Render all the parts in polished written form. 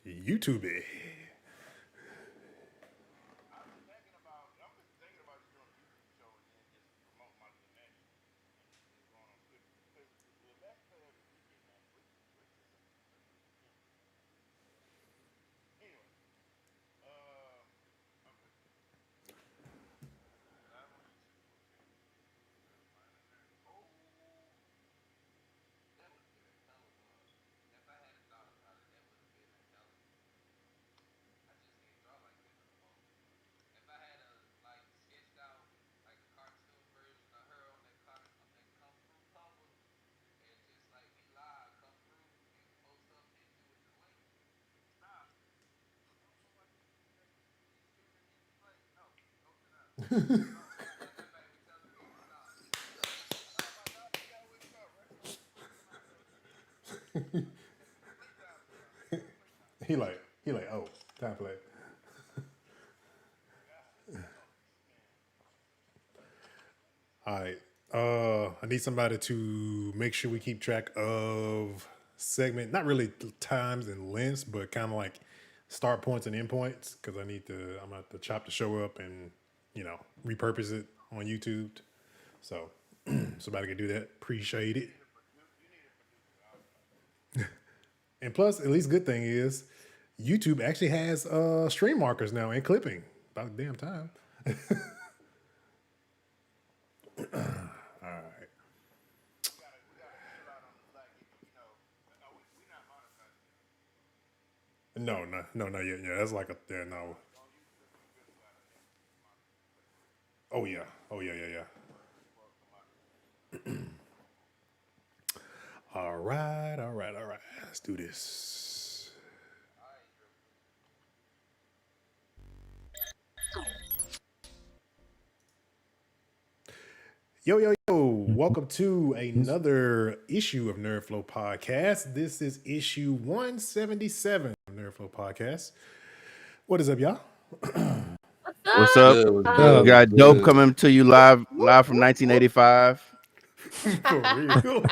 YouTube. He like, oh, time play. All right. I need somebody to make sure we keep track of segment, not really times and lengths, but kind of like start points and end points, because I'm gonna have to chop the show up and repurpose it on YouTube. So somebody can do that. Appreciate it. And plus, at least good thing is YouTube actually has stream markers now and clipping. About damn time. All right. No, no, no, not yet. Yeah, that's like a there no. Oh yeah. Oh yeah, yeah, yeah. All right, all right, all right. Let's do this. Yo, yo, yo. Welcome to another issue of Nerdflow Podcast. This is issue 177 of Nerdflow Podcast. What is up, y'all? What's up? Good, We got dope good. coming to you live from 1985. For real.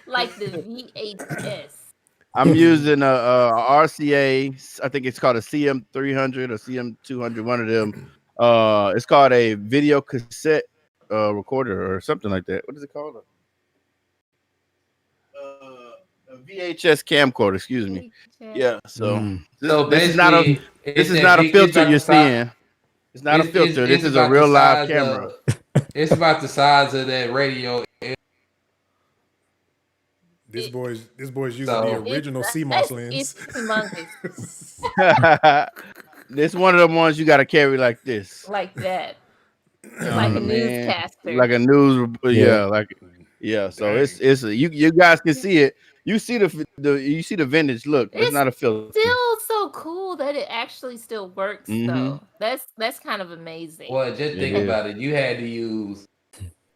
Like the VHS. I'm using a RCA. I think it's called a CM300 or CM200. One of them. It's called a video cassette recorder or something like that. What is it called? A VHS camcorder. Excuse me. Yeah. So this is not a filter you're seeing. It's not a filter. This is a real live camera. It's about the size of that radio. This boy's using the original CMOS lens. It's humongous. This one of the ones you got to carry like this. Like that. Like a newscaster. Like a news, yeah. So it's you guys can see it. You see the vintage look. It's not a filter. Still so cool that it actually still works though. That's kind of amazing. Well, just think about it. You had to use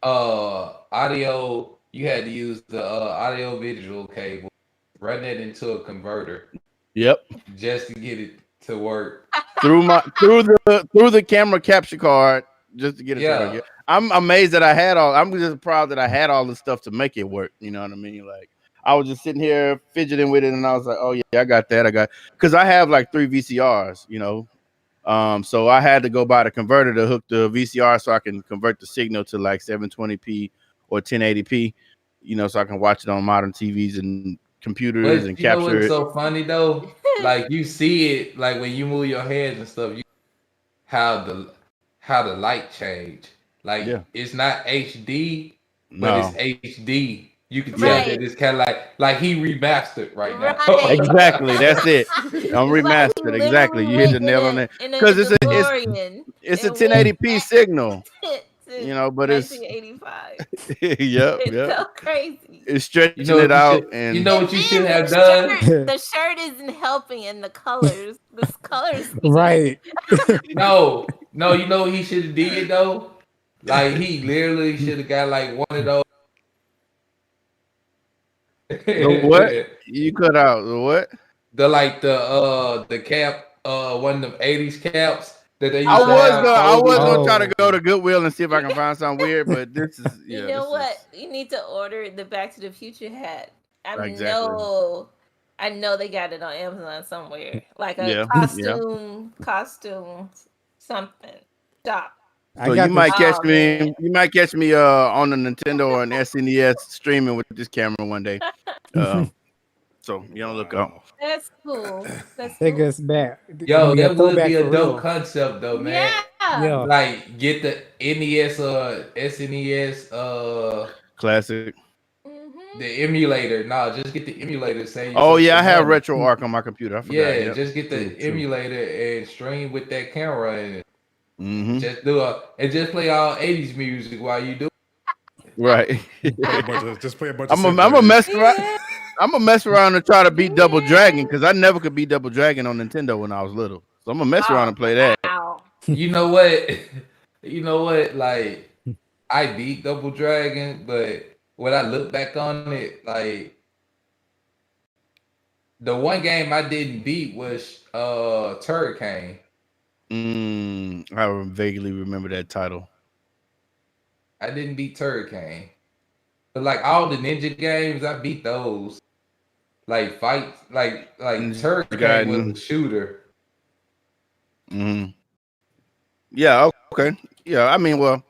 audio. You had to use the audio visual cable, run that into a converter. Yep. Just to get it to work through the camera capture card, just to get it to work. I'm amazed that I'm just proud that I had all the stuff to make it work. You know what I mean? Like I was just sitting here fidgeting with it, and I was like, "Oh yeah, I got that. Because I have like 3 VCRs, so I had to go buy the converter to hook the VCR so I can convert the signal to like 720p or 1080p, so I can watch it on modern TVs and computers and capture it. What's so funny though? Like you see it, like when you move your hands and stuff, how the light change. Like it's not HD, but it's HD. You can tell that it's kind of like he remastered right now. Exactly, that's it. I'm remastered. Exactly, you hit the nail on it. Because it's a 1080p signal. But it's 1985. Yep. So crazy. It's stretching it out, and you know what you should have done. The shirt isn't helping, and the colors. Right. No. You know what he should have did though. Like he literally should have got like one of those. The what? You cut out the what? The cap, one of them 80s caps. I was gonna try to go to Goodwill and see if I can find something weird, but this is You know what? You need to order the Back to the Future hat. I I know they got it on Amazon somewhere, like a Yeah. costume, something shop. So you might catch me. You might catch me on the Nintendo or an SNES streaming with this camera one day. So you don't look up. That's cool. That's Take cool. us back. Yo, that would throwback be a for dope real. concept though, man. Yeah. Like get the NES or SNES Classic. the emulator. Nah, just get the emulator. Save Oh yeah, I have money. RetroArch on my computer. I forgot. Yeah, just get the emulator and stream with that camera and just just play all 80s music while you do it. Right. Just play a bunch of I'm gonna mess around. I'm gonna mess around and try to beat Double Dragon because I never could beat Double Dragon on Nintendo when I was little. So I'm gonna mess around and play that. You know what? You know what? Like I beat Double Dragon, but when I look back on it, like the one game I didn't beat was Turricane. I vaguely remember that title. I didn't beat Turricane. But like all the ninja games, I beat those. Like fights, like Turricane was a shooter. Yeah, okay. Yeah, I mean, well,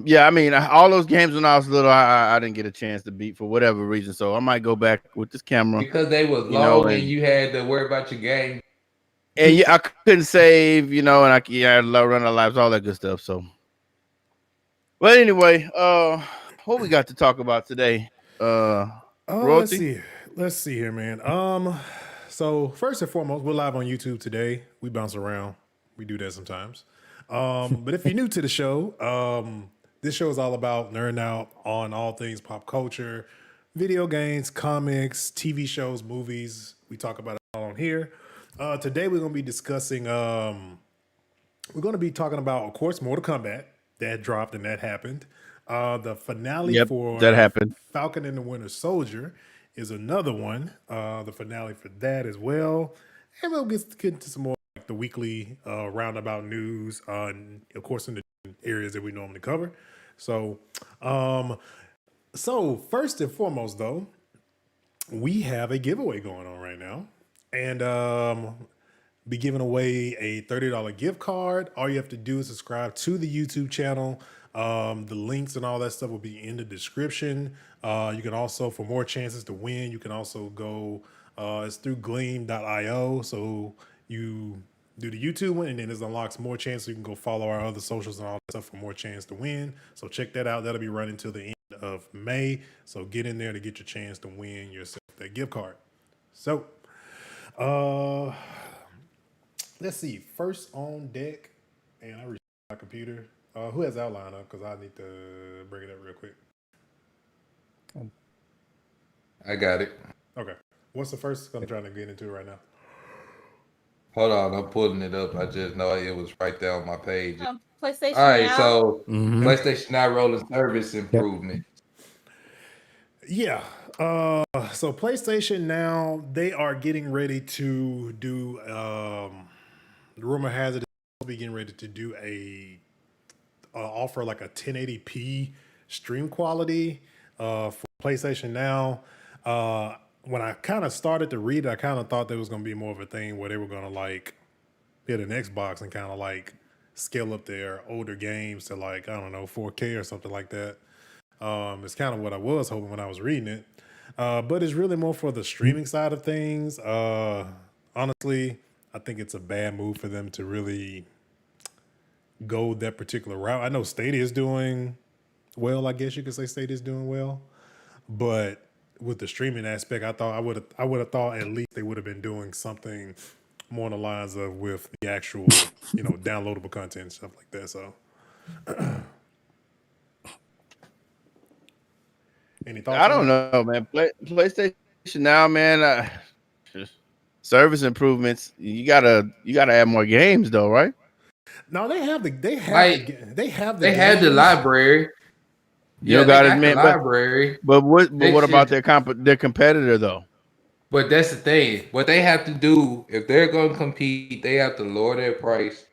yeah, I mean, all those games when I was little, I didn't get a chance to beat for whatever reason. So I might go back with this camera because they was low and you had to worry about your game. And yeah, I couldn't save, and I run out of lives, all that good stuff. So, but anyway, what we got to talk about today? Royalty? Let's see here, man. So first and foremost, we're live on YouTube today. We bounce around. We do that sometimes. But if you're new to the show, this show is all about nerding out on all things pop culture, video games, comics, TV shows, movies. We talk about it all on here. Today we're going to be discussing, we're going to be talking about, of course, Mortal Kombat. That dropped and that happened. The finale for that happened. Falcon and the Winter Soldier is another one. The finale for that as well. And we'll get into some more like the weekly roundabout news, of course, in the areas that we normally cover. So first and foremost, though, we have a giveaway going on right now. And be giving away a $30 gift card. All you have to do is subscribe to the YouTube channel. The links and all that stuff will be in the description. You can also, for more chances to win, you can also go, it's through gleam.io. So you do the YouTube one and then it unlocks more chances. You can go follow our other socials and all that stuff for more chance to win. So check that out. That'll be running till the end of May. So get in there to get your chance to win yourself that gift card. So, let's see. First on deck, and I reached my computer. Who has outline up? Because I need to bring it up real quick. I got it. Okay. What's the first I'm trying to get into right now? Hold on, I'm pulling it up. I just know it was right there on my page. PlayStation All right, Now. so PlayStation Now rolling service improvement. Yeah. So PlayStation Now, they are getting ready to do. The rumor has it they'll be getting ready to do a offer like a 1080p stream quality for PlayStation Now. When I kind of started to read it, I kind of thought there was going to be more of a thing where they were going to like hit an Xbox and kind of like scale up their older games to like, I don't know, 4K or something like that. It's kind of what I was hoping when I was reading it. But it's really more for the streaming side of things. Honestly, I think it's a bad move for them to really go that particular route. I know Stadia is doing well. I guess you could say Stadia is doing well, but with the streaming aspect, I would have thought at least they would have been doing something more on the lines of with the actual, downloadable content and stuff like that. So, any thoughts? I don't know, man. PlayStation Now, man. Service improvements. You gotta add more games, though, right? No, they have the library. You got it, man. Library. But what about their competitor though? But that's the thing. What they have to do if they're going to compete, they have to lower their price,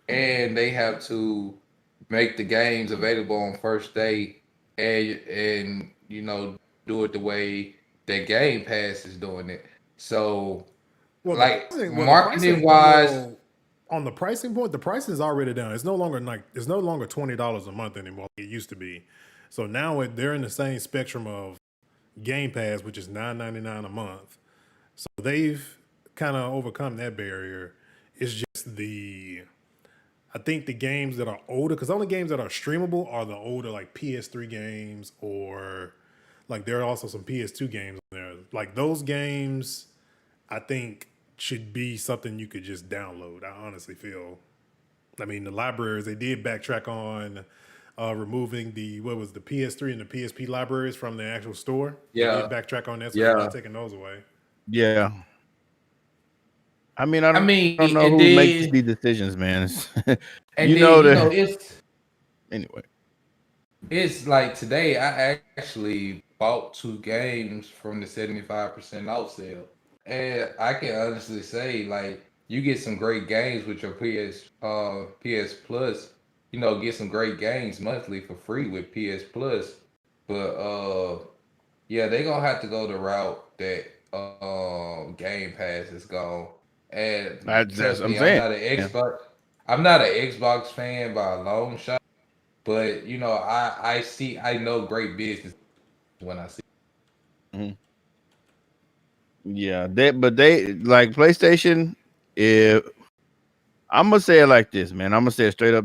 and they have to make the games available on first day, and do it the way that Game Pass is doing it. So, Well, marketing wise, on the pricing point, the price is already down. It's no longer $20 a month anymore like it used to be. So now they're in the same spectrum of Game Pass, which is $9.99 a month. So they've kind of overcome that barrier. It's just I think the games that are older, because the only games that are streamable are the older like PS3 games, or like there are also some PS2 games on there. Like those games, I think should be something you could just download. I honestly feel. I mean, the libraries, they did backtrack on removing the PS3 and the PSP libraries from the actual store. Yeah. They did backtrack on that, so they're not taking those away. Yeah. I don't know who makes these decisions, man. It's anyway. It's like today I actually bought 2 games from the 75% off sale. And I can honestly say, like, you get some great games with your PS Plus. Get some great games monthly for free with PS Plus. But yeah, they gonna have to go the route that Game Pass is gone. And trust me, I'm not an Xbox fan by a long shot. But I know great business when I see. Mm-hmm. Yeah, they like PlayStation. If I'm gonna say it like this, man, I'm gonna say it straight up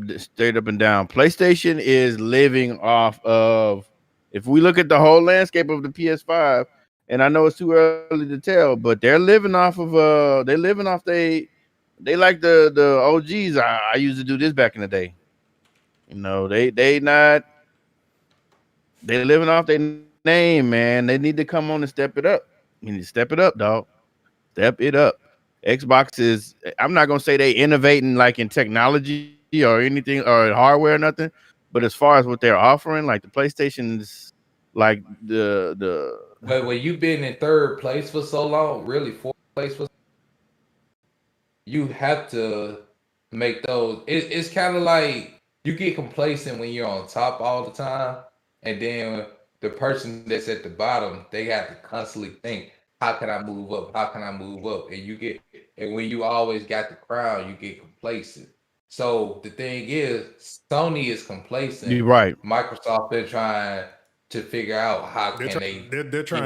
and down. PlayStation is living off of. If we look at the whole landscape of the PS5, and I know it's too early to tell, but they're living off of they like the OGs. I used to do this back in the day. They living off their name, man. They need to come on and step it up. You need to step it up, dog. Step it up. Xbox is, I'm not gonna say they innovating like in technology or anything or hardware or nothing, but as far as what they're offering, like the PlayStation's like the But when you've been in third place for so long, really fourth place you have to make those. It's kind of like you get complacent when you're on top all the time, and then the person that's at the bottom, they have to constantly think, how can I move up? How can I move up? And when you always got the crown, you get complacent. So the thing is, Sony is complacent. You're right. Microsoft, they're trying to figure out how they're trying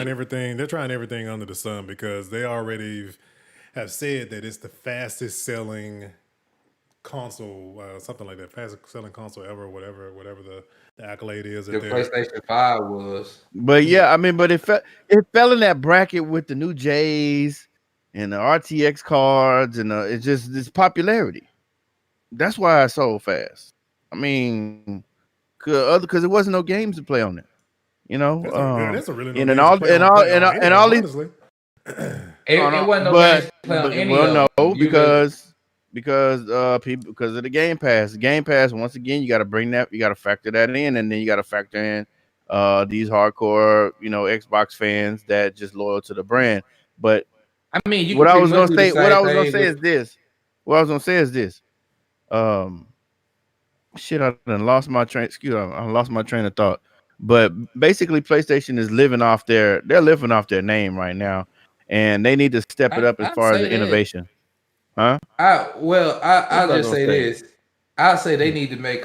everything. They're trying everything under the sun because they already have said that it's the fastest selling console, something like that, fastest selling console ever, whatever the accolade is. The PlayStation 5 was. But yeah, I mean, but it fell in that bracket with the new J's and the RTX cards, and it's just this popularity. That's why it's so fast. I mean, because it wasn't no games to play on it. That's a really and all these. It wasn't no games to play on any of them. Because of the Game Pass. The Game Pass, once again, you got to bring that, you got to factor that in, and then you got to factor in these hardcore, Xbox fans that just loyal to the brand. But I mean, what I was gonna say is this. Shit, I lost my train. I lost my train of thought. But basically, PlayStation is living off their name right now, and they need to step it up as far as the innovation. Huh? I'll just say this. I'll say they need to make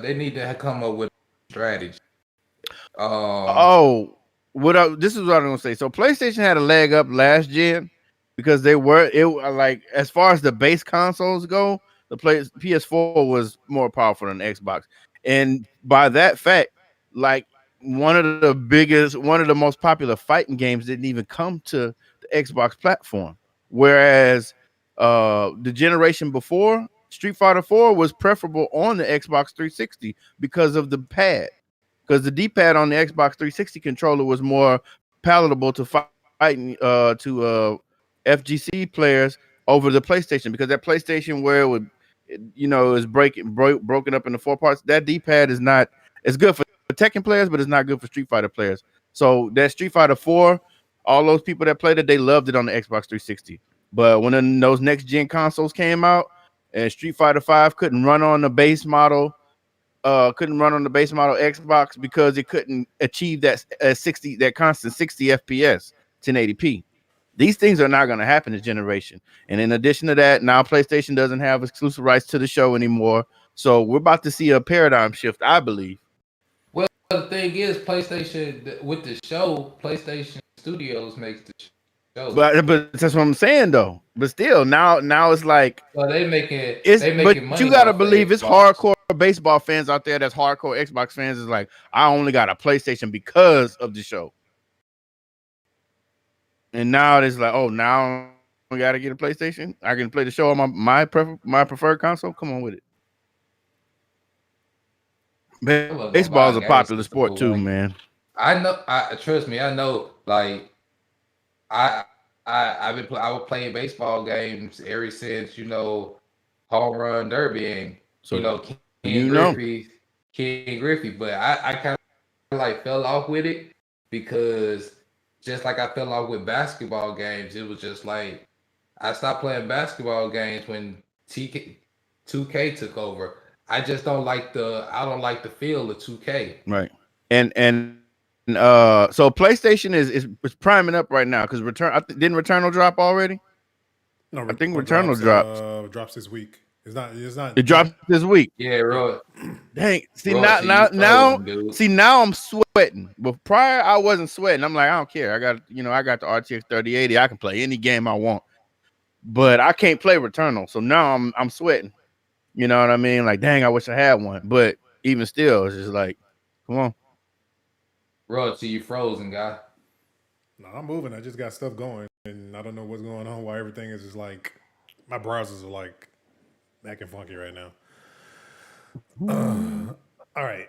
they need to come up with a strategy. This is what I'm gonna say. So PlayStation had a leg up last gen because as far as the base consoles go, the PS4 was more powerful than Xbox, and by that fact, like one of the most popular fighting games didn't even come to the Xbox platform, whereas the generation before, Street Fighter 4 was preferable on the Xbox 360 because of the pad. Because the D-pad on the Xbox 360 controller was more palatable to fighting to FGC players over the PlayStation, because that PlayStation where it would, is broken up into 4 parts. That D-pad is not as good for Tekken players, but it's not good for Street Fighter players. So that Street Fighter 4, all those people that played it, they loved it on the Xbox 360. But when those next gen consoles came out and Street Fighter 5 couldn't run on the base model Xbox because it couldn't achieve that constant 60 FPS 1080p. These things are not going to happen this generation. And in addition to that, now PlayStation doesn't have exclusive rights to the show anymore. So we're about to see a paradigm shift, I believe. Well, the thing is, PlayStation with the show, PlayStation Studios makes the show. But that's what I'm saying though. But still, now it's like, so they making but money. You gotta believe it's hardcore baseball fans out there that's hardcore Xbox fans is like, I only got a PlayStation because of the show. And now it's like, oh, now I gotta get a PlayStation. I can play the show on my preferred console. Come on with it. Baseball is a popular sport too, man. I know. Trust me. I know. Like, I was playing baseball games ever since Home Run Derby and King Griffey. But I kind of like fell off with it because just like I fell off with basketball games, it was just like I stopped playing basketball games when 2K took over. I just don't like the feel of 2K. Right. And so PlayStation is priming up right now because didn't Returnal drop already? No, I think Returnal drops this week. It's not. It drops this week. Yeah, bro. Dang. See now I'm sweating. But prior I wasn't sweating. I'm like, I don't care. I got the RTX 3080. I can play any game I want. But I can't play Returnal. So now I'm sweating. You know what I mean? Like, dang, I wish I had one. But even still, it's just like, come on. Royalty, you frozen, guy. No, I'm moving. I just got stuff going, and I don't know what's going on. Why everything is just like my browsers are like acting funky right now. All right,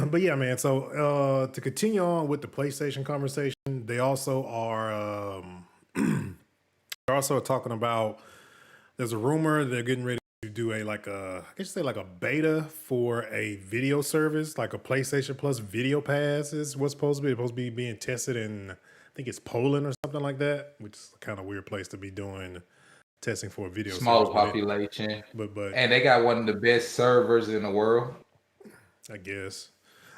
but yeah, man. So to continue on with the PlayStation conversation, they also are they're also talking about. There's a rumor they're getting ready to do a beta for a video service, like a PlayStation Plus Video Pass is what's supposed to be being tested in, I think it's Poland or something like that, which is a kind of weird place to be doing testing for a video small service. Population. But and they got one of the best servers in the world. I guess.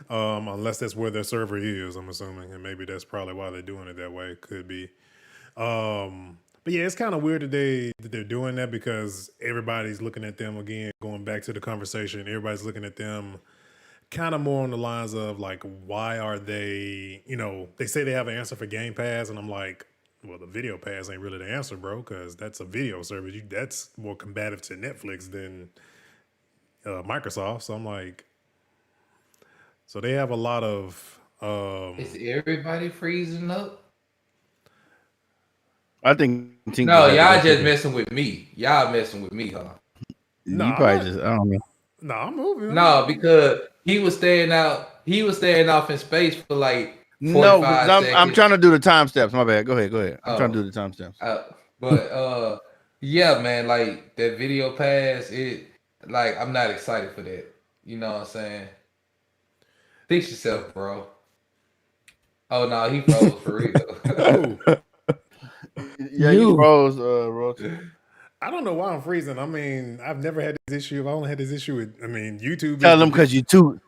Unless that's where their server is, I'm assuming, and maybe that's probably why they're doing it that way. Could be. But yeah, it's kind of weird that they're doing that because everybody's looking at them again, going back to the conversation, everybody's looking at them kind of more on the lines of like, why are they, they say they have an answer for Game Pass, and I'm like, well, the Video Pass ain't really the answer, bro, because that's a video service. That's more combative to Netflix than Microsoft. So I'm like, so they have a lot of... Is everybody freezing up? I think no, y'all just messing with me. Y'all messing with me, huh? No, you probably just, I don't know. No, I'm moving. No, because he was staying out. He was staying off in space for like 45 seconds. I'm trying to do the time steps. My bad. Go ahead. I'm trying to do the time steps. Yeah, man, like that Video Pass, I'm not excited for that. You know what I'm saying? Fix yourself, bro. Oh no, he froze for real. Yeah, you froze, Roach. I don't know why I'm freezing. I mean, I've never had this issue. I've only had this issue with, YouTube. Tell them because you're too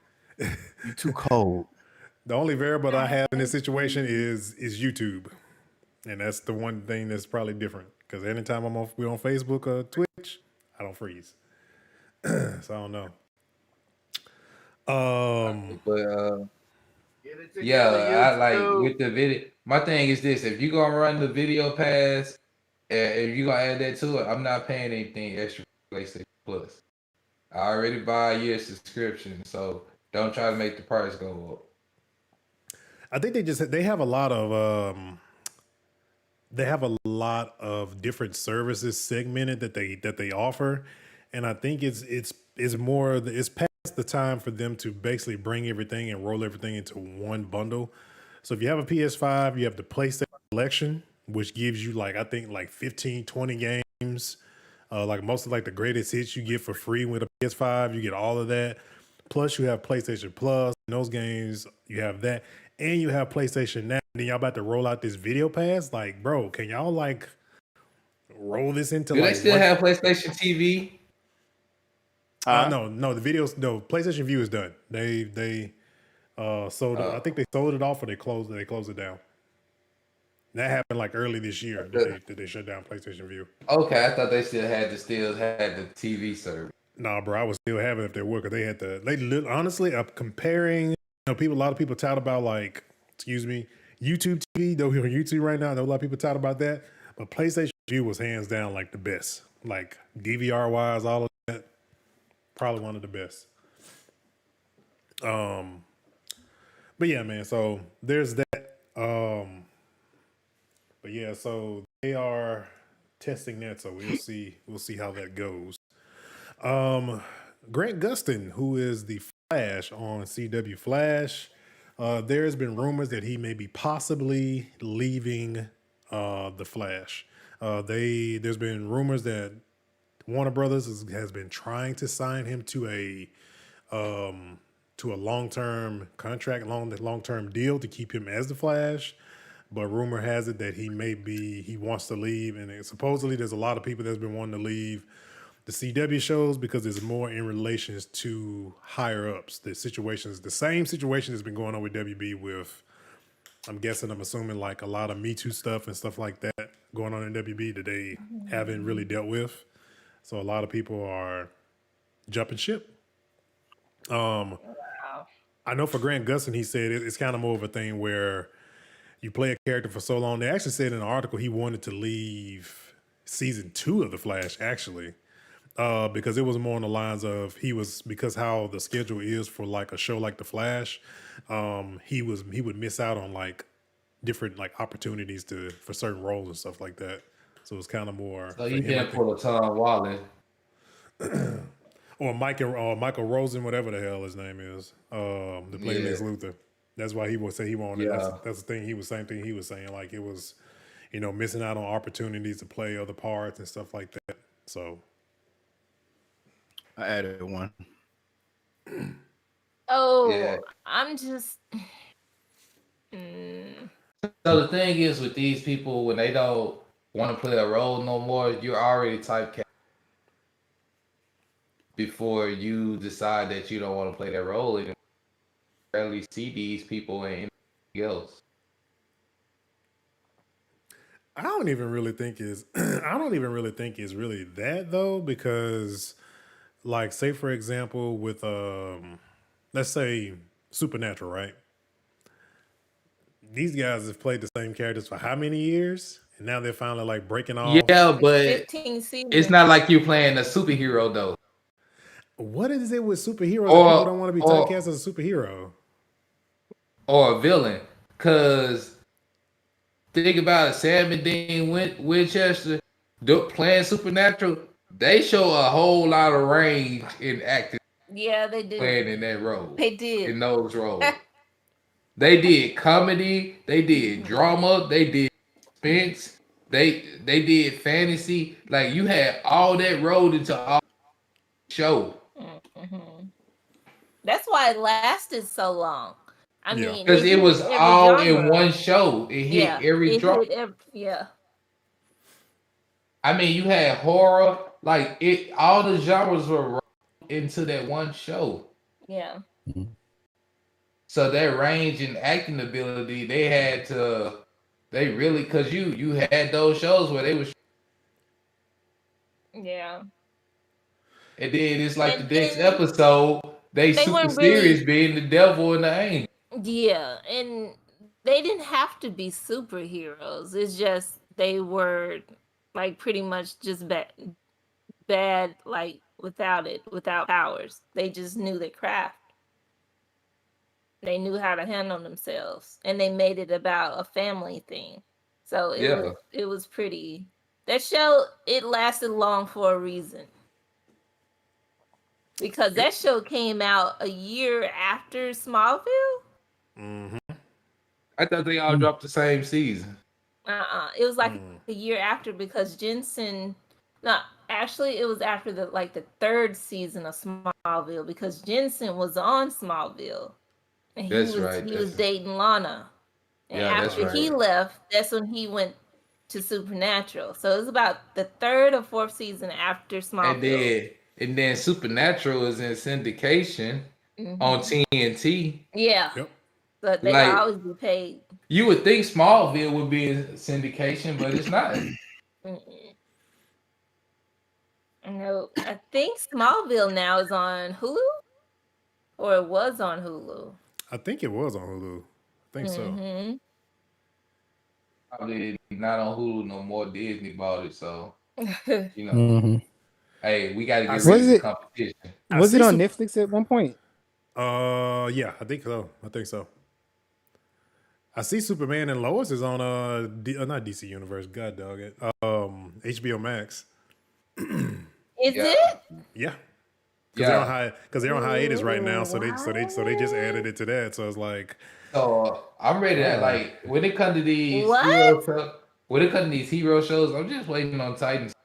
cold. The only variable I have in this situation is YouTube, and that's the one thing that's probably different. Because anytime we're on Facebook or Twitch, I don't freeze. So I don't know. Yeah, I like with the video. My thing is this: if you gonna run the Video Pass, if you gonna add that to it, I'm not paying anything extra for PlayStation Plus. I already buy a year subscription, so don't try to make the price go up. I think they have a lot of different services segmented that they offer, and I think it's past the time for them to basically bring everything and roll everything into one bundle. So if you have a PS5, you have the PlayStation Collection, which gives you I think 15, 20 games. Like most of the greatest hits you get for free with a PS5, you get all of that. Plus you have PlayStation Plus, and those games, you have that. And you have PlayStation Now. And then y'all about to roll out this Video Pass. Like, bro, can y'all roll this into Do they still have PlayStation TV? No, PlayStation View is done. They sold it. I think they sold it off or they closed it down. That happened like early this year that they shut down PlayStation View. Okay, I thought they still had the TV service. Nah, bro, I would still have it if they were, because they had the. Honestly, comparing. A lot of people tout about YouTube TV. Though we're on YouTube right now, I know a lot of people tout about that. But PlayStation View was hands down like the best, like DVR wise, all of that. Probably one of the best. But yeah, man. So there's that. But yeah, so they are testing that, so we'll see how that goes. Grant Gustin, who is the Flash on CW Flash, there's been rumors that he may be possibly leaving the Flash. There's been rumors that Warner Brothers has been trying to sign him to a long-term contract, long-term deal to keep him as the Flash. But rumor has it that he wants to leave, and supposedly there's a lot of people that's been wanting to leave the CW shows because there's more in relations to higher ups. The same situation that's been going on with WB with, I'm assuming like a lot of Me Too stuff and stuff like that going on in WB that they haven't really dealt with. So a lot of people are jumping ship. I know for Grant Gustin, he said it's kind of more of a thing where you play a character for so long. They actually said in an article he wanted to leave season 2 of The Flash, actually, because it was more on the lines of because how the schedule is for like a show like The Flash, he would miss out on like different like opportunities for certain roles and stuff like that. So it's kind of more. So you can't pull a Tom Wallen. Or Michael Rosen, whatever the hell his name is, to play Lex Luthor. That's why he would say he wanted. Yeah. That's the thing. Same thing he was saying. Like it was, missing out on opportunities to play other parts and stuff like that. So I added one. Oh, yeah. I'm just. So the thing is with these people, when they don't want to play a role no more, you're already typecast before you decide that you don't want to play that role anymore. Rarely see these people in anything else. I don't even really think it's really that though, because like say for example with let's say Supernatural, right? These guys have played the same characters for how many years? And now they're finally like breaking off. Yeah, but 15 seasons. It's not like you're playing a superhero though. What is it with superheroes that people don't want to be typecast as a superhero? Or a villain. Because think about it, Sam and Dean Winchester playing Supernatural, they show a whole lot of range in acting. Yeah, they did. Playing in that role. They did. In those roles. They did comedy, they did drama, they did suspense, they did fantasy. Like you had all that rolled into all show. Mm-hmm. That's why it lasted so long. I mean, because it was all genre. In one show. It hit every drop. Yeah. I mean, you had horror, like it. All the genres were into that one show. Yeah. Mm-hmm. So that range in acting ability, they really, because you had those shows where they was. Yeah. And then it's like the next episode, they super serious being the devil and the angel. Yeah, and they didn't have to be superheroes. It's just they were like pretty much just bad like without powers. They just knew their craft. They knew how to handle themselves, and they made it about a family thing. So it was pretty. That show, it lasted long for a reason. Because that show came out a year after Smallville. Mm-hmm. I thought they all dropped the same season. It was like a year after, because Jensen. No, actually, it was after the third season of Smallville, because Jensen was on Smallville, and he was dating Lana. And after he left, that's when he went to Supernatural. So it was about the third or fourth season after Smallville. And then Supernatural is in syndication on TNT. Yeah. Yep. But they like, always be paid. You would think Smallville would be in syndication, but it's not. No, I think Smallville now is on Hulu, or it was on Hulu. I think it was on Hulu. I think so. Probably not on Hulu no more. Disney bought it, so you know. Hey, we got to get rid of the competition. Was it on Netflix at one point? Yeah, I think so. I see Superman and Lois is on not DC Universe. God dog it. HBO Max. Is it? Yeah. Because they're on hiatus right now, so they just added it to that. So it's like, so I'm ready to like when it comes to these hero shows, I'm just waiting on Titans.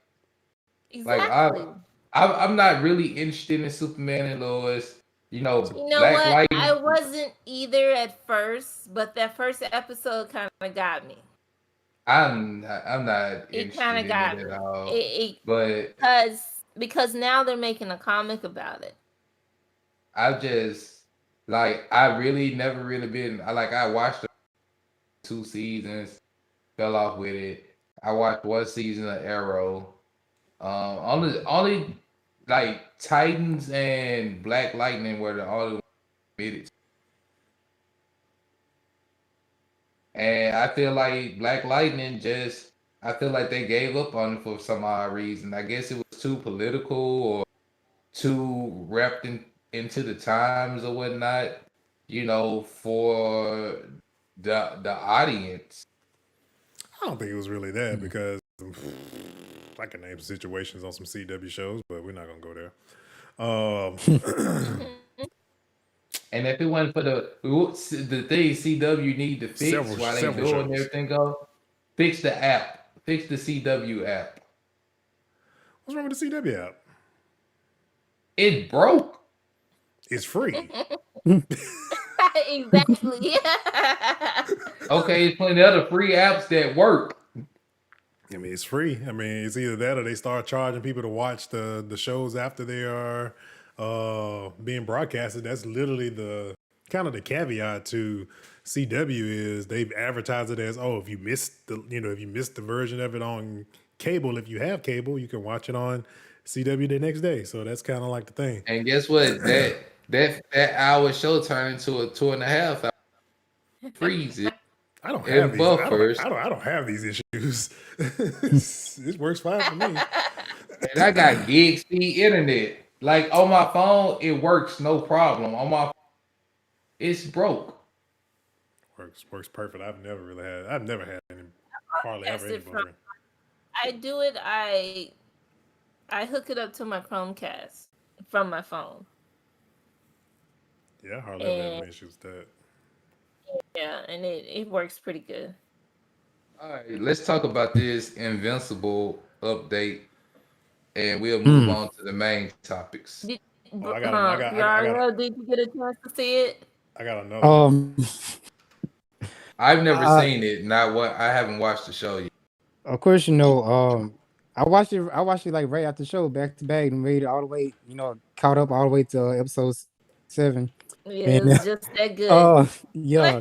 Exactly. Like I'm not really interested in Superman and Lois. You know Black what? Lightning. I wasn't either at first, but that first episode kind of got me. I'm not interested it kind of got in me at all. But because now they're making a comic about it. I just I really never really been. I watched 2 seasons, fell off with it. I watched 1 season of Arrow. Only like Titans and Black Lightning were the only ones committed. And I feel like Black Lightning I feel like they gave up on it for some odd reason. I guess it was too political or too wrapped into the times or whatnot, for the audience. I don't think it was really that because I can name situations on some CW shows, but we're not gonna go there. And if it wasn't for the thing CW need to fix while they doing everything fix the app, fix the CW app. What's wrong with the CW app? It broke. It's free. Exactly. Okay, there's plenty of other free apps that work. I mean, it's free. I mean, it's either that or they start charging people to watch the shows after they are being broadcasted. That's literally the kind of the caveat to CW is they've advertised it as, if you missed the version of it on cable, if you have cable, you can watch it on CW the next day. So that's kind of like the thing. And guess what? that hour show turned into a 2.5 hour. Freeze it. I don't have these. I don't have these issues. It works fine for me. And I got gig speed internet. Like on my phone, it works no problem. On my phone, it's broke. Works perfect. I've never had any hardly ever any buffering. I do it. I hook it up to my Chromecast from my phone. Yeah, I hardly ever have any issues with that. Yeah, and it works pretty good. All right, let's talk about this Invincible update, and we'll move on to the main topics. Did you get a chance to see it? I got another. I've never seen it. I haven't watched the show yet. Of course, I watched it like right after the show, back to back, and made it all the way, caught up all the way to episode 7. Yeah, it was just that good. Yeah.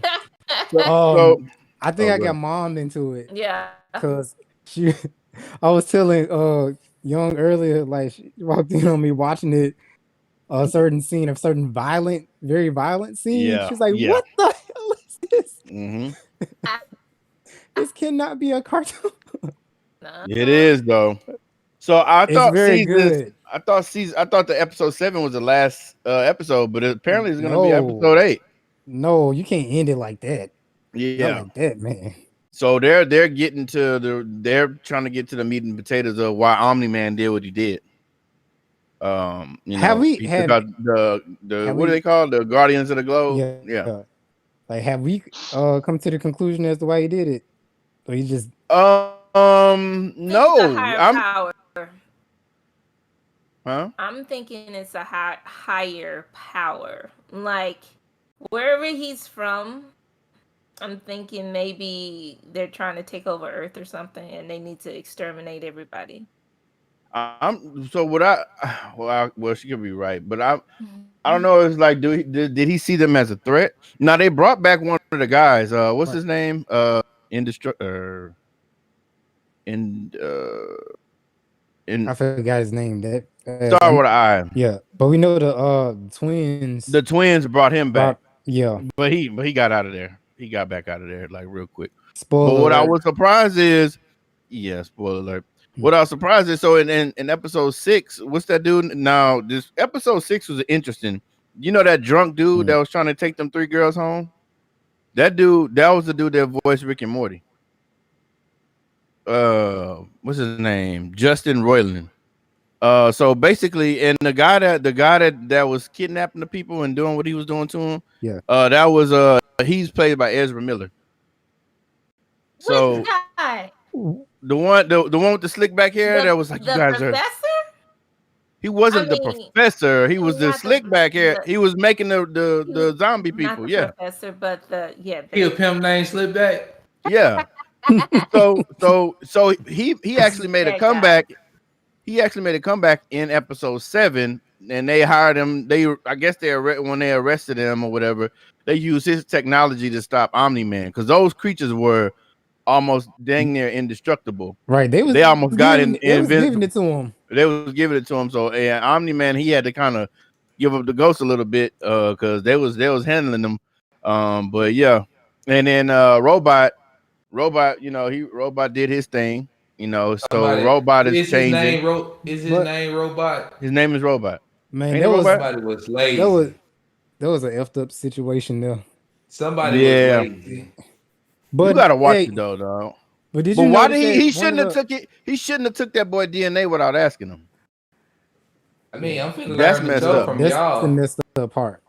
I think I got Mom into it. Yeah. Because I was telling Young earlier, like she walked in on me watching it, a certain scene, very violent scene. Yeah. She's like, "What the hell is this? Mm-hmm. This cannot be a cartoon." It is though. So I thought very good. I thought the episode 7 was the last episbe, but apparently it's gonna be episode 8. No, you can't end it like that. Yeah, not like that, man. So they're trying to get to the meat and potatoes of why Omni-Man did what he did. What do they call the Guardians of the Globe? Yeah. Like, have we come to the conclusion as to why he did it, or he just no, power. Huh? I'm thinking it's a higher power. Like wherever he's from, I'm thinking maybe they're trying to take over Earth or something, and they need to exterminate everybody. I'm so what I well she could be right, but I don't know. It's like, did he see them as a threat? Now they brought back one of the guys. What's his name? I forgot his name. That Star with an eye. Yeah, but we know the twins. The twins brought him back. Yeah, but he got out of there. He got back out of there like real quick. Spoiler but what alert. I was surprised is, spoiler alert. What I was surprised is, so in episode 6, what's that dude? Now this episode 6 was interesting. You know that drunk dude that was trying to take them 3 girls home? That was the dude that voiced Rick and Morty. What's his name? Justin Roiland. So basically, and the guy that was kidnapping the people and doing what he was doing to them, that was he's played by Ezra Miller. So guy? the one with the slick back hair that was like, you guys professor? He wasn't the professor. He was the slick back hair. He was making the zombie people. Not the professor, but he a pimp named Slipback. Yeah. so he actually made a comeback. He actually made a comeback in episode 7, and they hired him. I guess when they arrested him or whatever, they used his technology to stop Omni-Man because those creatures were almost dang near indestructible. Right. They almost got in. They was giving it to him. They was giving it to him. So Omni-Man, he had to kind of give up the ghost a little bit because they was handling them. But yeah, and then Robot, Robot did his thing. Robot is changing. Is his name Robot? His name is Robot. Man, somebody was lazy. That was an effed up situation there. Somebody was lazy. But you gotta watch it though, dog. But did you? Why did he shouldn't have took it? He shouldn't have took that boy DNA without asking him. I mean, I'm finna learn the show from y'all. That's the messed up part.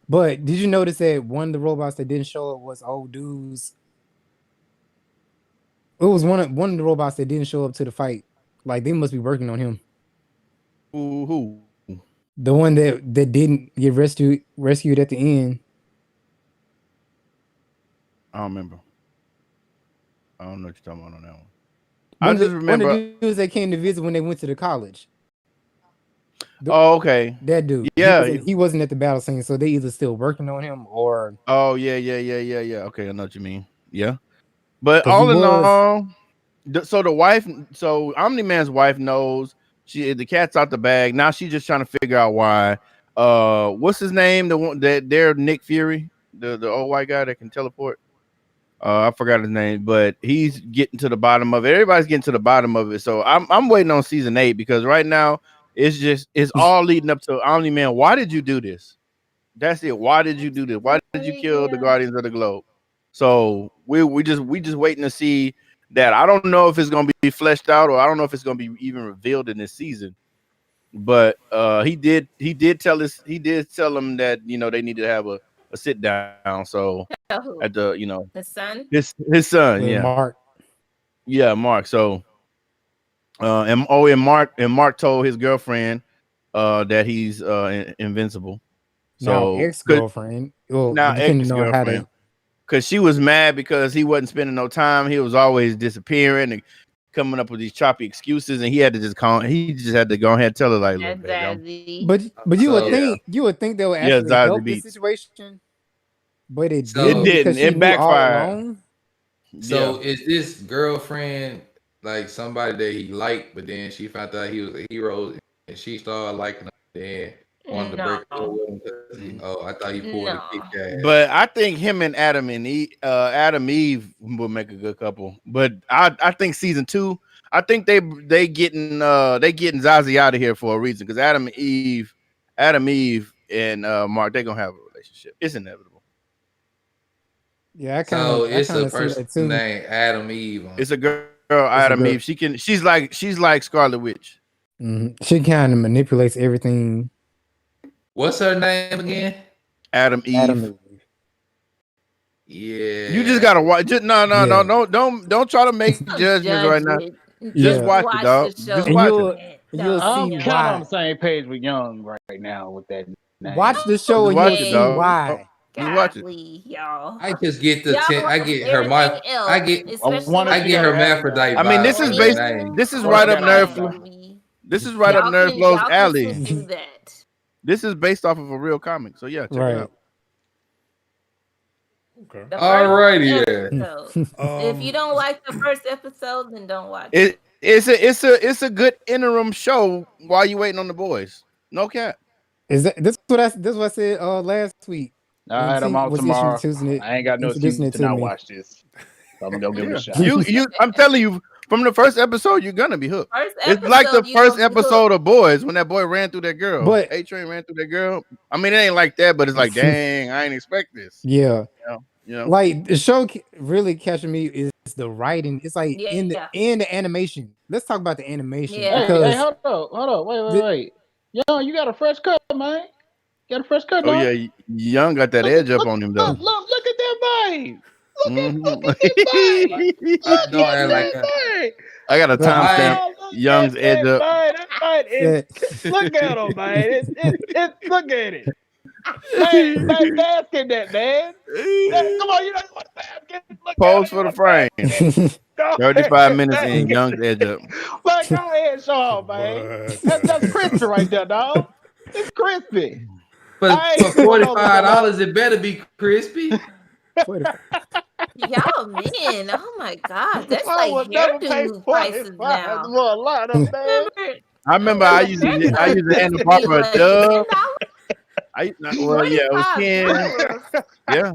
But did you notice that one of the robots that didn't show up was old dudes? It was one of the robots that didn't show up to the fight. Like they must be working on him. Who? The one that didn't get rescued at the end. I don't remember. I don't know what you're talking about on that one. I just remember one of the dudes that came to visit when they went to the college. Okay. That dude. Yeah. He wasn't at the battle scene, so they either still working on him or. Oh yeah. Okay, I know what you mean. Yeah. But all in all, so the wife, so Omni-Man's wife knows the cat's out the bag. Now she's just trying to figure out why. What's his name? The one that they're Nick Fury, the old white guy that can teleport. I forgot his name, but he's getting to the bottom of it. Everybody's getting to the bottom of it. So I'm waiting on season 8 because right now it's all leading up to Omni-Man. Why did you do this? That's it. Why did you do this? Why did you kill the Guardians of the Globe? So we just waiting to see that. I don't know if it's gonna be fleshed out or I don't know if it's gonna be even revealed in this season. But he did tell them that they need to have a sit down. So at the his son, his son, yeah, Mark, yeah, Mark. So Mark told his girlfriend that he's invincible. So now ex-girlfriend, ex-girlfriend. Because she was mad because he wasn't spending no time. He was always disappearing and coming up with these choppy excuses, and he had to just had to go ahead and tell her like, look, but you would think they would actually help the situation, but it didn't. It backfired. So is this girlfriend like somebody that he liked, but then she found out he was a hero and she started liking him? Then wanted to break up with him because I thought he pulled a kick ass. But I think him and Adam Eve will make a good couple. But I think season 2, I think they getting Zazie out of here for a reason because Adam Eve and Mark, they're gonna have a relationship. It's inevitable. Yeah, it's a person named Adam Eve. It's a girl, Adam Eve. She's like Scarlet Witch. Mm-hmm. She kind of manipulates everything. What's her name again? Adam Eve. Yeah. You just gotta watch. No. Don't try to make judgments right now. Just watch it, dog. Just watch it. You'll I'm see kind why. of on the same page with Young right now with that name. Watch the show and you'll see why. You watch it, y'all. I just get I get her hermaphrodite. I mean, this is right up Nerdflow. This is right up Nerdflow's alley. Do that. This is based off of a real comic, so yeah, check it out. Okay. Alrighty. If you don't like the first episode, then don't watch it. It's a good interim show while you waiting on the boys. No cap. Is that this what I said last week? All right, I'm out tomorrow. I ain't got no excuse to not watch this. So I'm gonna go give it a shot. I'm telling you, from the first episode, you're gonna be hooked. It's like the first episode of Boys when that boy ran through that girl. But A-Train ran through that girl. I mean, it ain't like that, but it's like, dang, I ain't expect this. Yeah. You know? Like the show really catching me is the writing. It's like in the animation. Let's talk about the animation. Yeah. Because hey, hold up, wait. Yo, you got a fresh cut, man. You got a fresh cut. Oh yeah, Young got that edge up on him though. Look at that boy. Look at Don't act like that. I got a timestamp. Young's edge up. Look at him, man. Look at it. Man, bask in that, man. Come on, you don't want to bask in. Pose for the frame. 35 minutes in, Young's edge up. But go ahead, Sean, man. That's crispy right there, dog. It's crispy. But for $45, it better be crispy. Y'all, man, oh my God, that's like hairdo prices now. I remember I used to hand the barber a dub. It was 10. Yeah.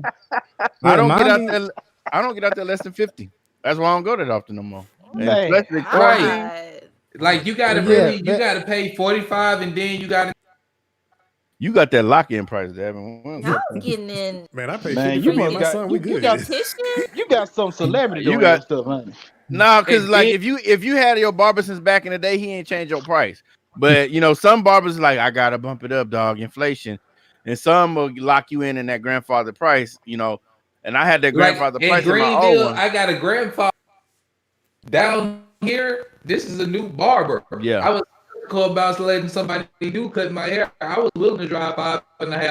I don't get out there less than 50. That's why I don't go that often no more. Right. Like you gotta you gotta pay 45 and then you got that lock-in price, Devin. Y'all getting in. Man, I paid 50 for my son. We good. You got some celebrity doing that stuff, honey. Nah, because like if you had your barber since back in the day, he ain't changed your price. But some barbers like, I gotta bump it up, dog, inflation. And some will lock you in that grandfather price, and I had that grandfather price in my old one. I got a grandfather down here. This is a new barber. Yeah. I was about letting somebody do cut my hair. I was willing to drive 5.5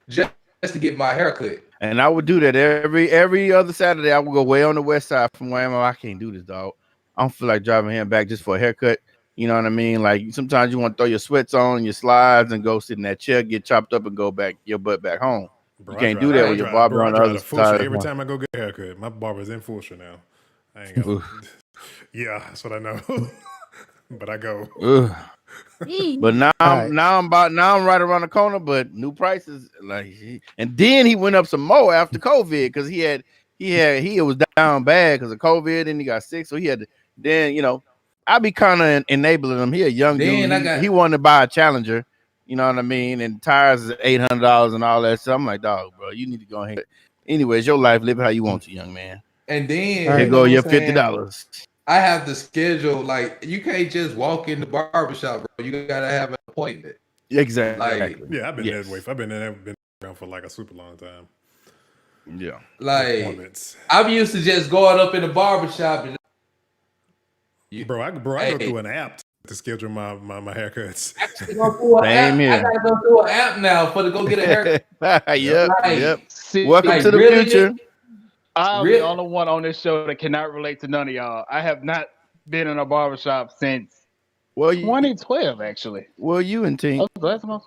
just to get my hair cut. And I would do that every other Saturday. I would go way on the west side from where I can't do this, dog. I don't feel like driving here and back just for a haircut. You know what I mean? Like sometimes you want to throw your sweats on, your slides, and go sit in that chair, get chopped up, and go back your butt back home. Bro, you can't do that with your barber on the other side. Every time I go get a haircut, my barber's in Fulshear now. I ain't got. Yeah, that's what I know. But I go. But now I'm right around the corner. But new prices, and then he went up some more after COVID because he was down bad because of COVID and he got sick, so he had to. Then I be kind of enabling him. He a young dude. He wanted to buy a Challenger. You know what I mean? And tires is $800 and all that. So I'm like, dog, bro, you need to go ahead. Anyways, your life, live how you want to, young man. And then here go your $50. I have to schedule, you can't just walk in the barbershop, bro. You gotta have an appointment. Exactly. I've been that way. I've been around for a super long time. Yeah. I'm used to just going up in the barbershop and I go through an app to schedule my haircuts. I gotta go through an app now to go get a haircut. Yep. Welcome to the future. I'm the only one on this show that cannot relate to none of y'all. I have not been in a barbershop since 2012, actually. Well, you and Tink. Last month.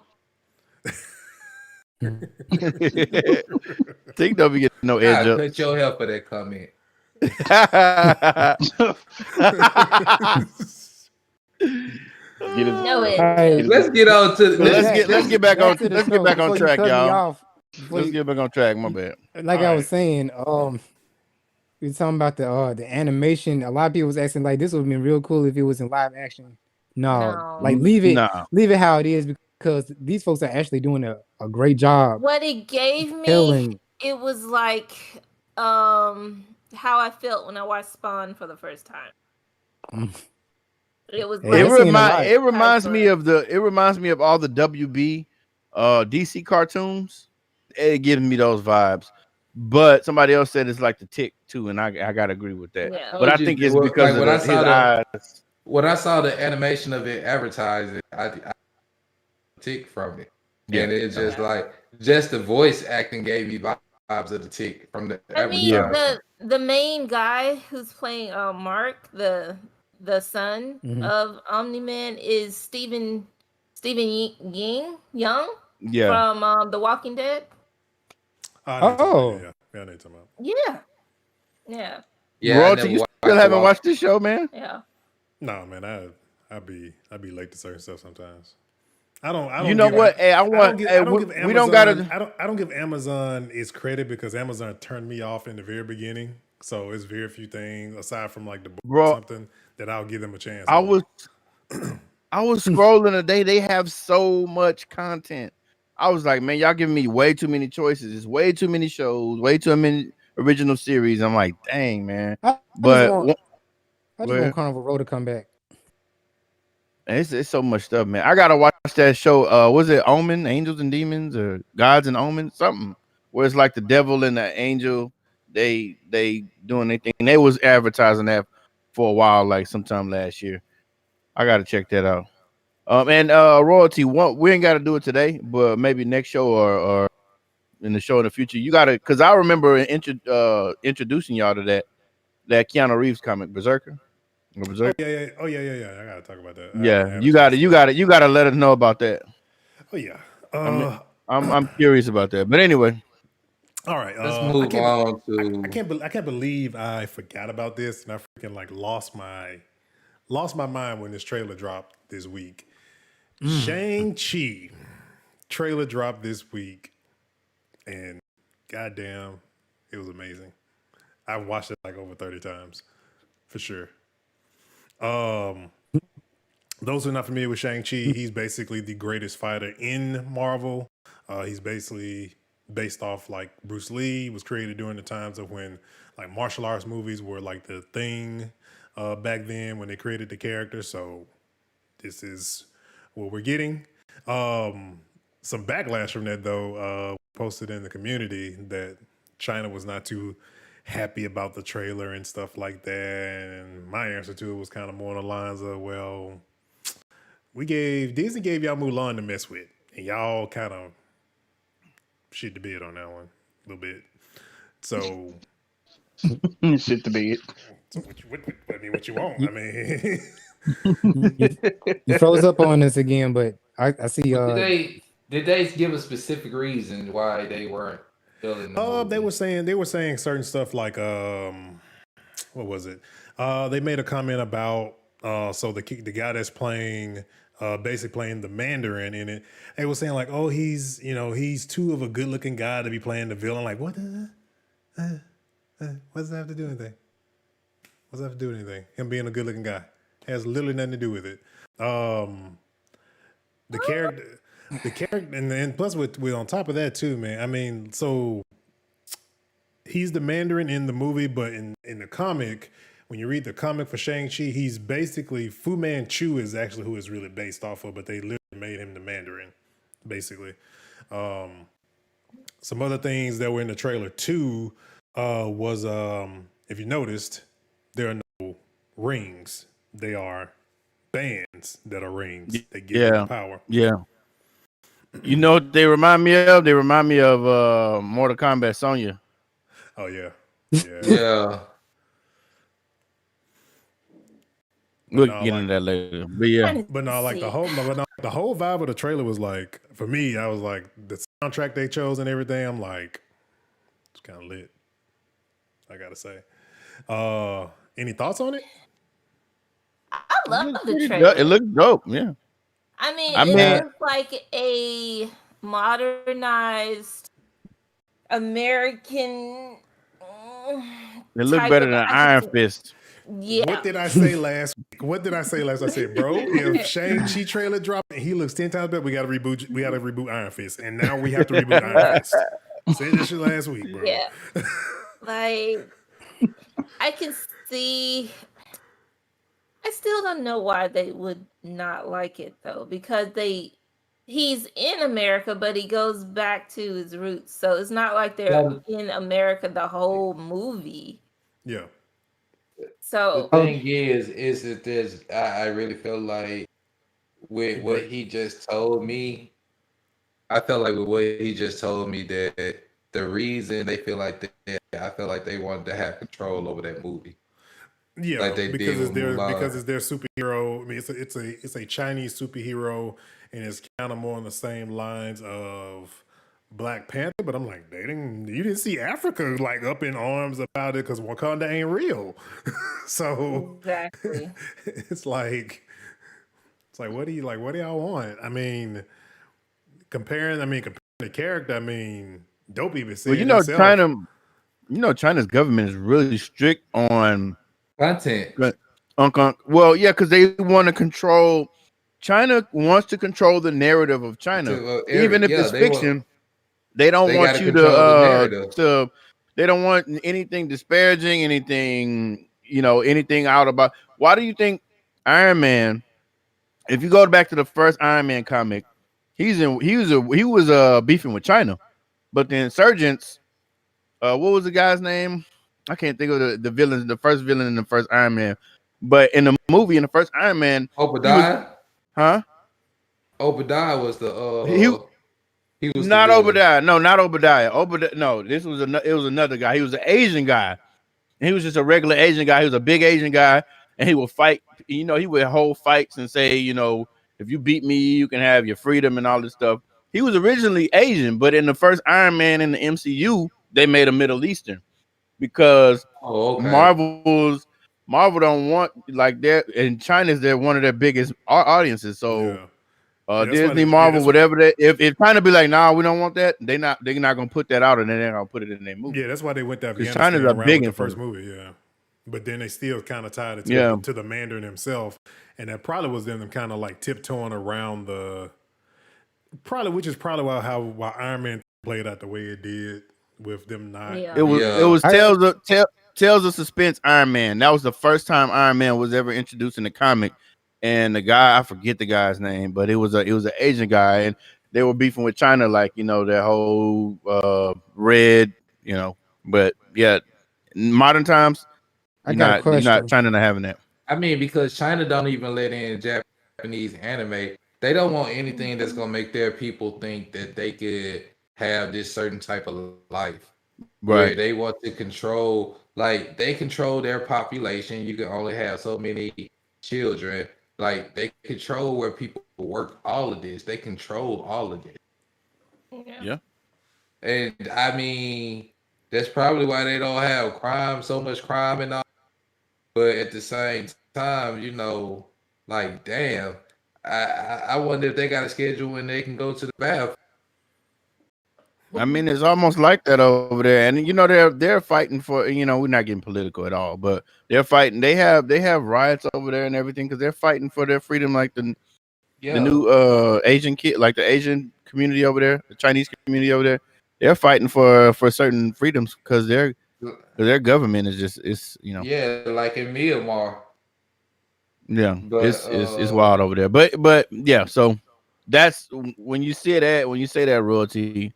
Tink don't be getting no edge up. Cut your hair for that comment. Let's get on to let's get back on track, y'all. Let's get back on track. My bad. Like I was saying, we were talking about the animation. A lot of people was asking this would have been real cool if it was in live action. No. Leave it how it is because these folks are actually doing a great job. What it gave me, it was like how I felt when I watched Spawn for the first time. It was. It reminds me of all the WB, DC cartoons. It gives me those vibes. But somebody else said it's like the Tick too, and I gotta agree with that. Yeah. But I think it's because of his eyes. When I saw the animation of it advertised, I Tick from it, and it's just the voice acting gave me vibes of the Tick from the. The main guy who's playing Mark, the the son of Omni-Man is Stephen Young from The Walking Dead. Oh, yeah, I know talking about. Yeah. Royalty, you still haven't watched this show, man? Yeah. No, man, I'd be late to certain stuff sometimes. I don't. You know what? Hey, I want. We don't gotta. I don't give Amazon its credit because Amazon turned me off in the very beginning. So it's very few things aside from like the book or something that I'll give them a chance. I was scrolling today. They have so much content. I was like, man, y'all giving me way too many choices. It's way too many shows, way too many original series. I'm like, dang, man. I just want Carnival Row to come back. It's so much stuff, man. I gotta watch that show. Was it Omen, Angels and Demons, or Gods and Omens? Something where it's like the devil and the angel. They doing their thing. They was advertising that for a while, like sometime last year. I gotta check that out. And Royalty, we ain't gotta do it today, but maybe next show or in the show in the future. You gotta, because I remember introducing y'all to that Keanu Reeves comic, Berserker. Oh yeah. I gotta talk about that. Yeah, you gotta let us know about that. Oh yeah. I'm curious about that. But anyway, all right. Let's move on to. I can't believe I forgot about this and I freaking like lost my mind when this trailer dropped this week. Shang Chi trailer dropped this week, and goddamn, it was amazing. I watched it like over 30 times, for sure. Those who are not familiar with Shang-Chi, he's basically the greatest fighter in Marvel. He's basically based off like Bruce Lee, was created during the times of when like martial arts movies were like the thing back then when they created the character. So this is what we're getting. Some backlash from that though, posted in the community that China was not too happy about the trailer and stuff like that. And my answer to it was kind of more on the lines of, well, Disney gave y'all Mulan to mess with, and y'all kind of shit the bed on that one a little bit. So shit the bed. So what you want? I mean, you froze up on us again, but I see. Did they give a specific reason why they weren't? They were saying certain stuff like what was it? They made a comment about so the guy that's playing basically playing the Mandarin in it. They were saying like, oh, he's too of a good looking guy to be playing the villain. Like what? What does that have to do with anything? What does that have to do with anything? Him being a good looking guy has literally nothing to do with it. The character, and then plus with on top of that too, man. I mean, so he's the Mandarin in the movie, but in the comic, when you read the comic for Shang-Chi, he's basically Fu Manchu is actually who it's really based off of, but they literally made him the Mandarin, basically. Some other things that were in the trailer too was if you noticed, there are no rings. They are bands that are rings. They give you power. Yeah. You know what they remind me of? They remind me of Mortal Kombat Sonya. Oh yeah. Yeah. We'll get into that later. But yeah. But no, like the whole vibe of the trailer was like, for me, I was like, the soundtrack they chose and everything, I'm like, it's kind of lit. I gotta say. Any thoughts on it? I love the trailer. It looked dope, yeah. I mean, it looks like a modernized American. It looked better than Iron Fist. Yeah. What did I say last week? I said, bro, if Shang-Chi trailer dropped and he looks 10 times better, we gotta reboot Iron Fist. And now we have to reboot Iron Fist. Said this shit last week, bro. Yeah. Like, I can see. I still don't know why they would not like it though, because he's in America, but he goes back to his roots. So it's not like they're in America the whole movie. Yeah. the So thing is that I really feel like with what he just told me, I felt like with what he just told me that the reason they feel like I feel like they wanted to have control over that movie. Yeah, like they because did with Mulan. it's their superhero. I mean, it's a Chinese superhero, and it's kind of more on the same lines of Black Panther. But I'm like, you didn't see Africa like up in arms about it because Wakanda ain't real. So exactly, it's like what do y'all want? I mean, comparing the character. I mean, Dope even said himself. China's government is really strict on content. Well, yeah, because they want to control. China wants to control the narrative of China, even if it's fiction. They don't want you to. They don't want anything disparaging, anything anything out about. Why do you think Iron Man? If you go back to the first Iron Man comic, he was beefing with China, but the insurgents. What was the guy's name? I can't think of the villain, the first villain in the first Iron Man. But in the movie, in the first Iron Man, Obadiah? Obadiah was the he was not Obadiah. No, not Obadiah. No, it was another guy. He was an Asian guy. And he was just a regular Asian guy. He was a big Asian guy, and he would fight. He would hold fights and say, if you beat me, you can have your freedom and all this stuff. He was originally Asian, but in the first Iron Man in the MCU, they made him Middle Eastern because Marvel don't want like that, and China's one of their biggest audiences. So Disney, Marvel, whatever that if China be like, nah, we don't want that, they're not gonna put that out, and then they're gonna put it in their movie. Yeah, that's why they went that because China's a big with the first movie. Yeah, but then they still kind of tied it to the Mandarin himself, and that probably was them kind of like tiptoeing around which is probably why Iron Man played out the way it did with them not. Yeah. It was Tales of Suspense Iron Man. That was the first time Iron Man was ever introduced in the comic, and the guy, I forget the guy's name, but it was an Asian guy, and they were beefing with China, like that whole red, But yeah, in modern times, China not having that. I mean, because China don't even let in Japanese anime. They don't want anything that's gonna make their people think that they could have this certain type of life. Right. They want to control, like they control their population. You can only have so many children. Like they control where people work. All of this, they control all of this. Yeah. And I mean, that's probably why they don't have so much crime and all. But at the same time, like damn. I wonder if they got a schedule when they can go to the bathroom. I mean, it's almost like that over there, and they're fighting for. We're not getting political at all, but they're fighting. They have riots over there and everything because they're fighting for their freedom, like the new Asian kid, like the Asian community over there, the Chinese community over there. They're fighting for certain freedoms because their government is Yeah, like in Myanmar. Yeah, but, it's wild over there, but yeah. So that's when you say that royalty.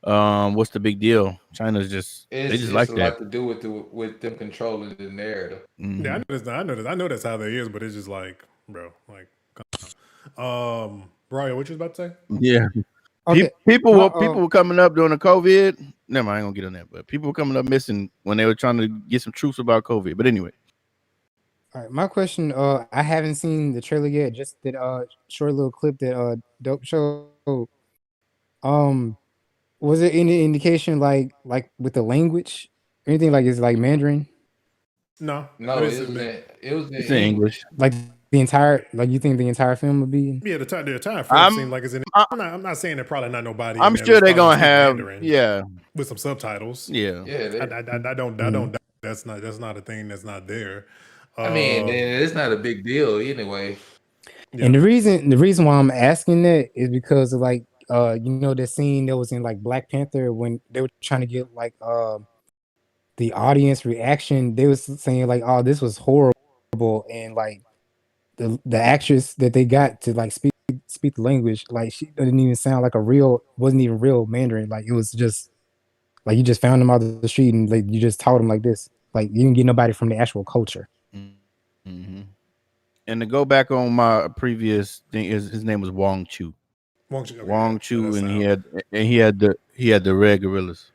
What's the big deal? China's they just like that. It's a lot to do with them controlling the narrative. Mm-hmm. Yeah, I know that's how that is, but it's just like, bro, like, Brian, what you was about to say? Yeah, okay. People were coming up during the COVID. Never mind, I ain't gonna get on that. But people were coming up missing when they were trying to get some truths about COVID. But anyway. All right, my question. I haven't seen the trailer yet. Just that short little clip that Dope showed. Was there any indication like with the language, anything like it's like Mandarin? No, it was in English. Like the entire, like you think the entire film would be? Yeah, the entire film seemed like it's in. I'm not saying that probably not nobody. I'm sure they're gonna have with some subtitles. Yeah. I don't. That's not a thing that's not there. I mean, it's not a big deal anyway. Yeah. And the reason why I'm asking that is because of like the scene that was in like Black Panther when they were trying to get like the audience reaction. They was saying like, oh, this was horrible, and like the actress that they got to like speak the language, like she didn't even sound like wasn't even real Mandarin. Like it was just like you just found them out of the street and like you just taught them like this. Like you didn't get nobody from the actual culture. Mm-hmm. And to go back on my previous thing, his name was Wong Chu. Wong Chu, and he had the red gorillas.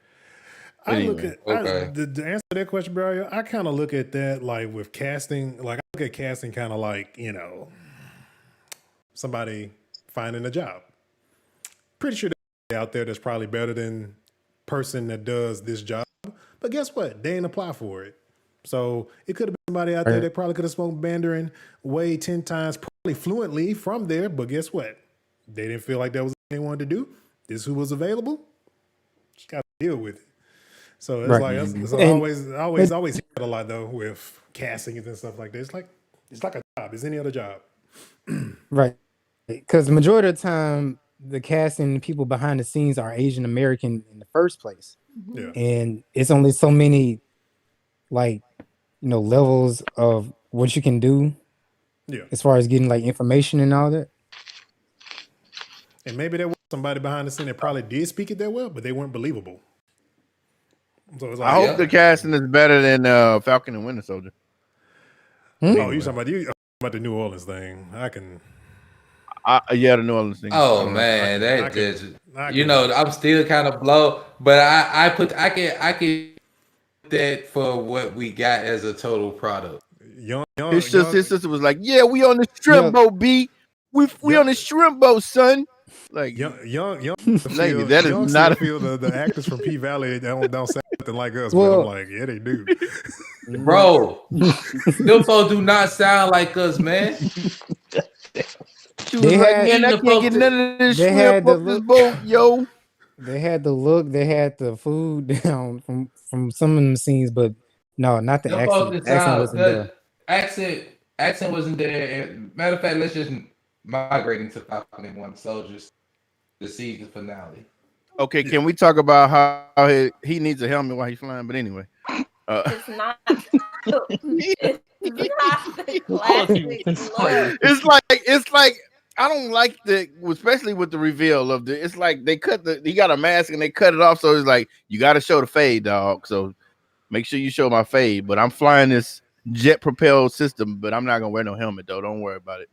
look at to answer that question, bro. I kind of look at that like with casting. Like I look at casting kind of like somebody finding a job. Pretty sure there's out there that's probably better than person that does this job. But guess what? They didn't apply for it. So it could have been somebody out there that probably could have spoken Mandarin way 10 times, probably fluently from there. But guess what? They didn't feel like that was what they wanted to do. This is who was available. Just got to deal with it. So it's like I always hear it a lot though with castings and stuff like that. It's like a job. It's any other job. Right. Because the majority of the time, the casting and people behind the scenes are Asian American in the first place. Yeah. And it's only so many levels of what you can do. Yeah. As far as getting like information and all that. And maybe there was somebody behind the scene that probably did speak it that well, but they weren't believable. So it's like, I hope the casting is better than Falcon and Winter Soldier. Oh, you talking about the New Orleans thing? The New Orleans thing. Oh man, I'm still kind of blown, but I can that for what we got as a total product. His sister was like, "Yeah, we on the shrimp boat, B. We on the shrimp boat, son." Like young lady, that is not feel the actors from P Valley don't sound nothing like us, but I'm like, yeah, they do. Bro, them folks do not sound like us, man. She was like, man, I can't get none of this shrimp off this boat, yo. They had the look, they had the food down from some of them scenes, but no, not the accent. Accent wasn't there. Accent wasn't there. And matter of fact, let's just migrate into Falcon and Winter Soldiers, the season finale. Okay, can we talk about how he needs a helmet while he's flying? But anyway, it's not. It's not the classic. It's like I don't like especially with the reveal of it's like he got a mask and they cut it off, so it's like you got to show the fade, dog. So make sure you show my fade. But I'm flying this jet propelled system, but I'm not gonna wear no helmet though. Don't worry about it.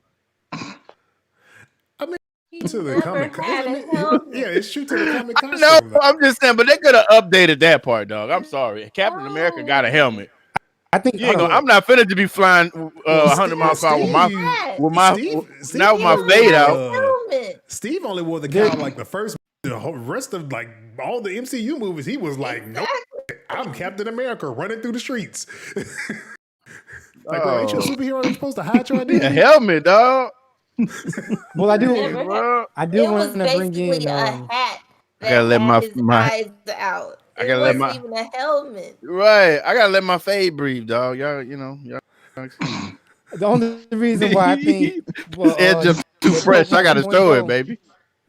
I mean, to the comic, it's true to the comic. No, I'm just saying, but they could have updated that part, dog. I'm sorry. Captain America got a helmet. I think I'm not finna to be flying 100 miles per hour with my fade out. Steve only wore the cowl like the whole rest of like all the MCU movies. He was like, nope, I'm Captain America running through the streets. Like, bro, ain't you a superhero that's supposed to hide your identity? A helmet, dog. Well, I do want to bring in a hat. I gotta let my eyes out. It wasn't even a helmet. Right. I gotta let my fade breathe, dog. Y'all. The only reason why I think it's just too fresh. I gotta show it, baby.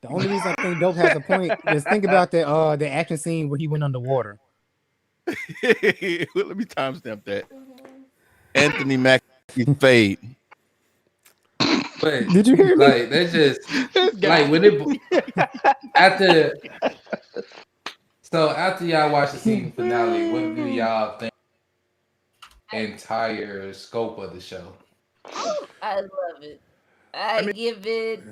The only reason I think Dope has a point is think about the action scene where he went underwater. Let me timestamp that. Anthony Mackie fade. But did you hear me? Like that's just like when after y'all watch the season finale, what do y'all think entire scope of the show? I love it. I give it.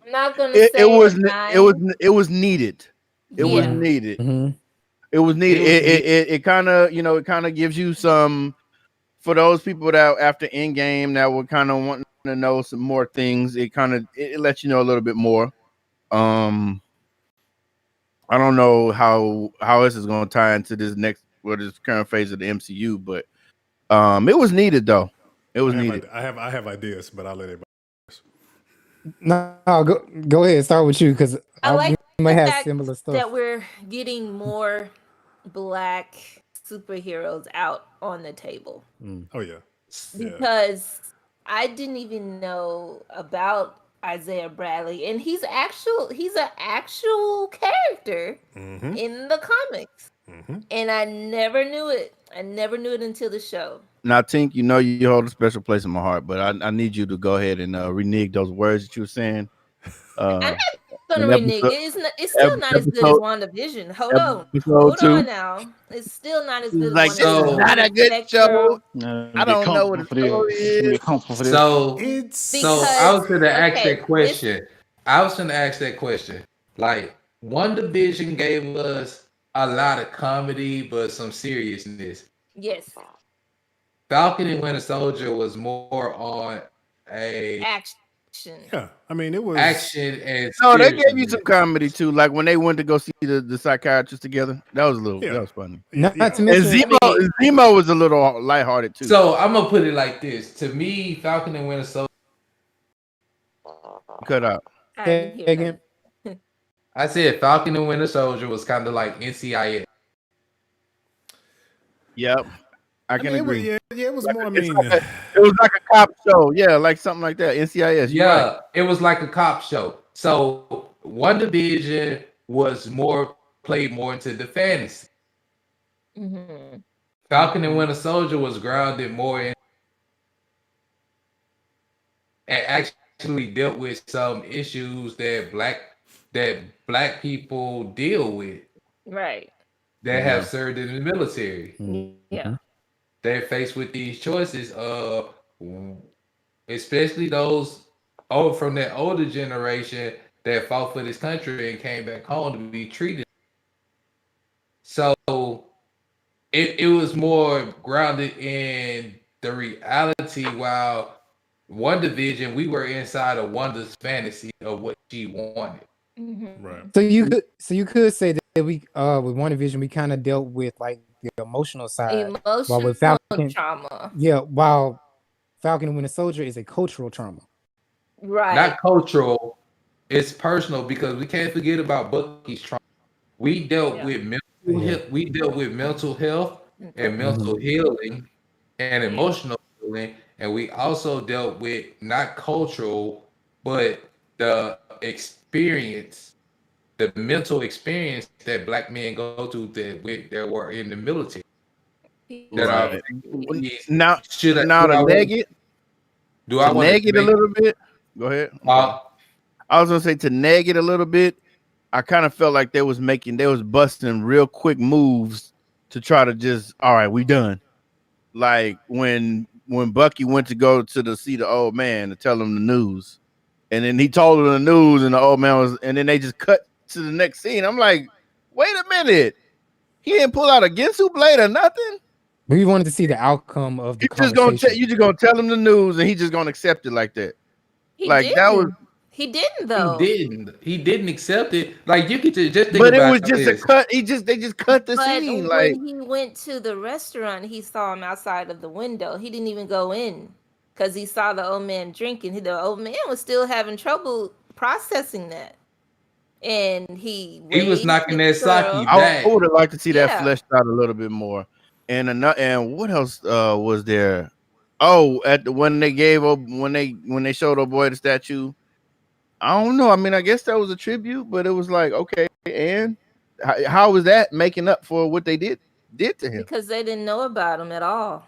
I'm not gonna say it was needed. It was needed. Mm-hmm. It was needed. It kind of gives you some, for those people that after Endgame that were kind of wanting to know some more things. It lets you know a little bit more. I don't know how this is going to tie into this current phase of the MCU, but it was needed though. It was needed. I have ideas, but I'll let it. No, go ahead. Start with you because I like we might have similar stuff. That we're getting more Black superheroes out on the table. Oh yeah, because I didn't even know about Isaiah Bradley, and he's an actual character in the comics, and I never knew it. I never knew it until the show. Now, Tink, you hold a special place in my heart, but I need you to go ahead and renege those words that you were saying. I'm not gonna renege it. It's still not as good as WandaVision. Hold on now. It's still not as good as WandaVision. It's not a good show. I don't know what it's So I was gonna ask that question. Like, WandaVision gave us a lot of comedy, but some seriousness. Yes. Falcon and Winter Soldier was more on a action. Yeah, I mean it was action and no, they gave you some comedy too. Like when they went to go see the psychiatrist together, that was a little that was funny. Not to And mention, Zemo was a little lighthearted too. So I'm gonna put it like this: to me, Falcon and Winter Soldier. Cut out. again. I said Falcon and Winter Soldier was kind of like NCIS. Yep, I can agree. It was more. I mean, it was like a cop show. Yeah, like something like that. NCIS. Yeah, right. it was like a cop show. So WandaVision was played more into the fantasy. Mm-hmm. Falcon and Winter Soldier was grounded more in and actually dealt with some issues that black people deal with. Right. That have served in the military. Yeah. They're faced with these choices especially those from that older generation that fought for this country and came back home to be treated. So it was more grounded in the reality, while WandaVision, we were inside of Wanda's fantasy of what she wanted. Mm-hmm. Right. So you could say that we with WandaVision we kind of dealt with like the emotional side. Emotional with Falcon, trauma. Yeah, while Falcon and Winter Soldier is a cultural trauma. Right. Not cultural, it's personal, because we can't forget about Bucky's trauma. We dealt with mental health and mental healing and emotional healing, and we also dealt with not cultural, but the experience, the mental experience that black men go through that were in the military. Right. Now to neg it a little bit. Go ahead. I was gonna say to neg it a little bit. I kind of felt like they was busting real quick moves to try to just, all right, we done. Like when Bucky went to go to see the old man to tell him the news, and then he told him the news, and the old man and then they just cut to the next scene. I'm like, wait a minute, he didn't pull out a Ginsu blade or nothing. We wanted to see the outcome of the conversation. You just gonna tell him the news, and he just gonna accept it like that. He didn't though. He didn't accept it. Like you could just think but about it was just a cut. They just cut the scene. Like when he went to the restaurant, he saw him outside of the window. He didn't even go in because he saw the old man drinking. The old man was still having trouble processing that, and he was knocking that sake back. I would have liked to see that fleshed out a little bit more. And what else was there? Oh, when they showed old boy the statue. I don't know. I mean, I guess that was a tribute, but it was like, okay, and how was that making up for what they did to him? Because they didn't know about him at all.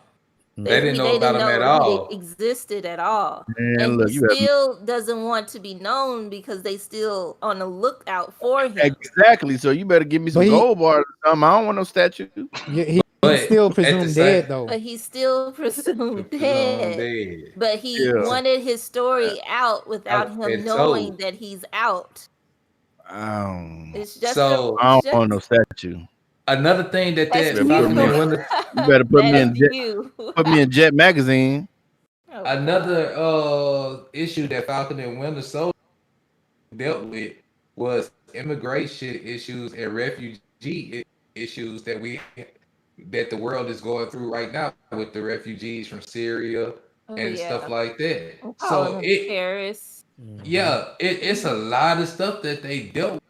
They didn't know about him at all. He existed at all. Man, and look, he still doesn't want to be known because they still on the lookout for him. Exactly. So you better give me some gold bars or something. I don't want no statue. Yeah, he's still presumed dead though. But he's still presumed dead. But he wanted his story out without him knowing that he's out. It's just I don't want no statue. Another thing that you better put me in Jet magazine. Another issue that Falcon and Winter Soldier dealt with was immigration issues and refugee issues that the world is going through right now with the refugees from Syria and stuff like that. So Paris. It's a lot of stuff that they dealt with.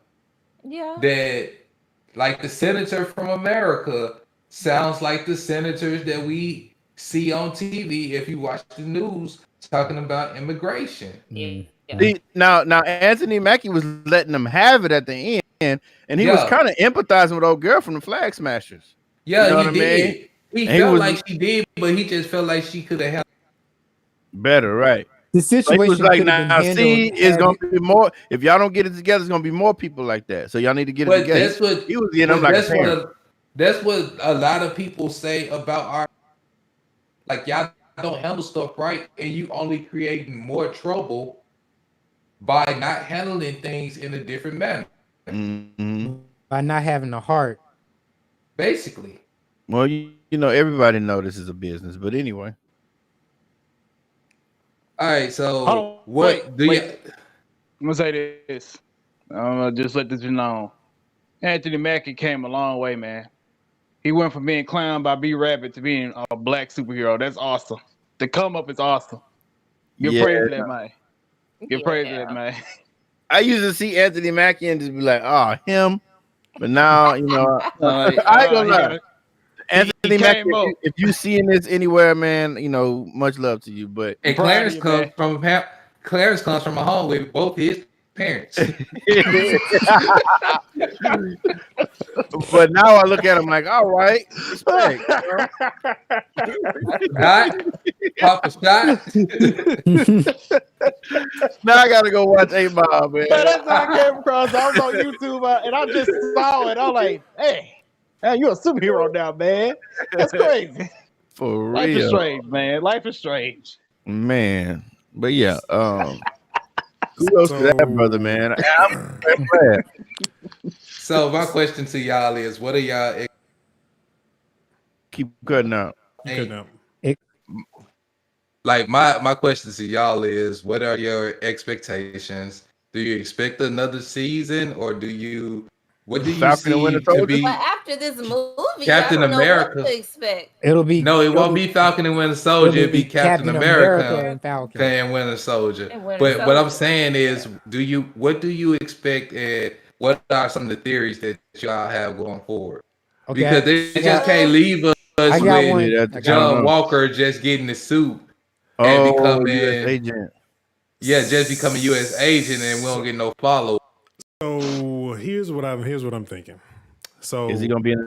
Yeah. That, like the senator from America sounds like the senators that we see on TV if you watch the news talking about immigration. Yeah. See, now Anthony Mackie was letting them have it at the end, and he was kind of empathizing with old girl from the Flag Smashers. Yeah, you know he did. He felt like she did, but he just felt like she could have helped better, right? The situation was like, now see, it's gonna be more. If y'all don't get it together, it's gonna be more people like that. So y'all need to get it together. That's what he was getting them like that's what a lot of people say about our, like, y'all don't handle stuff right, and you only creating more trouble by not handling things in a different manner. by not having a heart. Basically. Well, you know, everybody know this is a business, but anyway. All right, so what do you? I'm gonna say this. I'm gonna just let this be known. Anthony Mackie came a long way, man. He went from being clowned by B-Rabbit to being a black superhero. That's awesome. The come up is awesome. Give praise to that man. Give praise to that man. I used to see Anthony Mackie and just be like, "Oh, him," but now you know. I ain't gonna lie. Anthony Mackie, if you seeing this anywhere, man, you know, much love to you. But and Clarence comes from a home with both his parents. But now I look at him like, all right, respect. Papa shot. Now I gotta go watch 8 Ball, man. But that's how I came across. I was on YouTube and I just saw it. I'm like, hey, you're a superhero now, man. That's crazy. For real. Life is strange, man. Life is strange. Man. But yeah, kudos to that brother, man. I'm glad. So my question to y'all is, what are y'all? Keep cutting out. Like my question to y'all is, what are your expectations? Do you expect another season, or what do you Falcon see to be? But after this movie, Captain I don't America. know what to expect. It won't be Falcon and Winter Soldier. It'll be Captain America and Falcon and Winter Soldier. But what I'm saying is, what do you expect? And what are some of the theories that y'all have going forward? Okay. Because they just can't leave us with John Walker just getting the suit and becoming U.S. agent. Yeah, just becoming U.S. agent, and we don't get no follow. So here's what I'm thinking. So is he gonna be in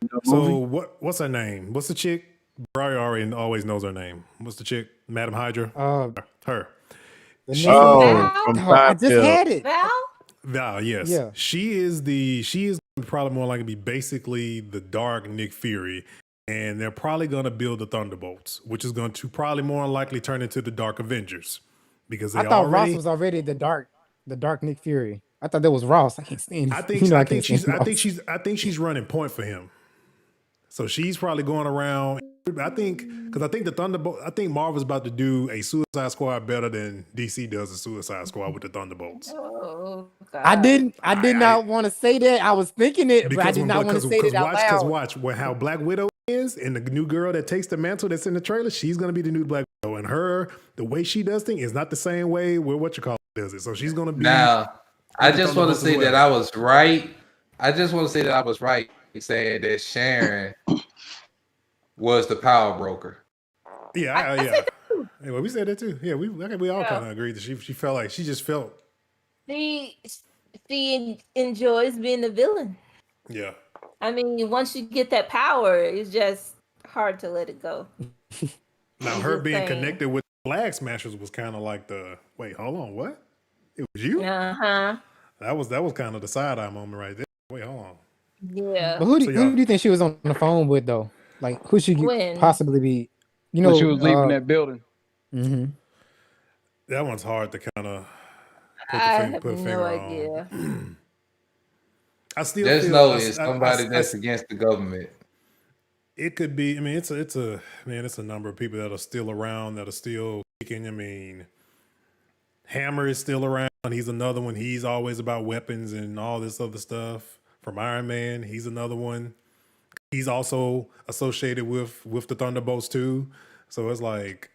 the movie? So what's her name? What's the chick? Brian always knows her name. What's the chick? Madam Hydra. Her. I just had it. Val, yes. Yeah. She is probably more likely to be basically the dark Nick Fury. And they're probably going to build the Thunderbolts, which is going to probably more likely turn into the Dark Avengers, because I thought Ross was already the dark Nick Fury. I thought that was Ross. I can't stand. I think she's running point for him. So she's probably going around. I think the Thunderbolt. I think Marvel's about to do a Suicide Squad better than DC does a Suicide Squad with the Thunderbolts. Oh, God. I did not want to say that. I was thinking it, but I did not want to say it out loud. Because watch how Black Widow is, and the new girl that takes the mantle that's in the trailer, she's going to be the new Black Widow. And the way she does things is not the same way where does it. So she's going to be. Now, I just want to say that I was right. Saying that Sharon was the power broker. Yeah. Well, we said that too. Yeah, we all kind of agreed that she felt like she just felt. She enjoys being the villain. Yeah. I mean, once you get that power, it's just hard to let it go. Now, her being connected with Flag Smashers was kind of like wait, hold on, what? It was you? Uh-huh. That was kind of the side-eye moment right there. Wait, hold on. Yeah. But who do you think she was on the phone with, though? Like, who should possibly be? You know, when she was leaving that building. Mm-hmm. That one's hard to kind of put a finger idea. on. I still just know it's somebody that's against the government. It could be. I mean, it's a number of people that are still around, that are still kicking. I mean, Hammer is still around. He's another one. He's always about weapons and all this other stuff. From Iron Man, he's another one. He's also associated with the Thunderbolts too. So it's like,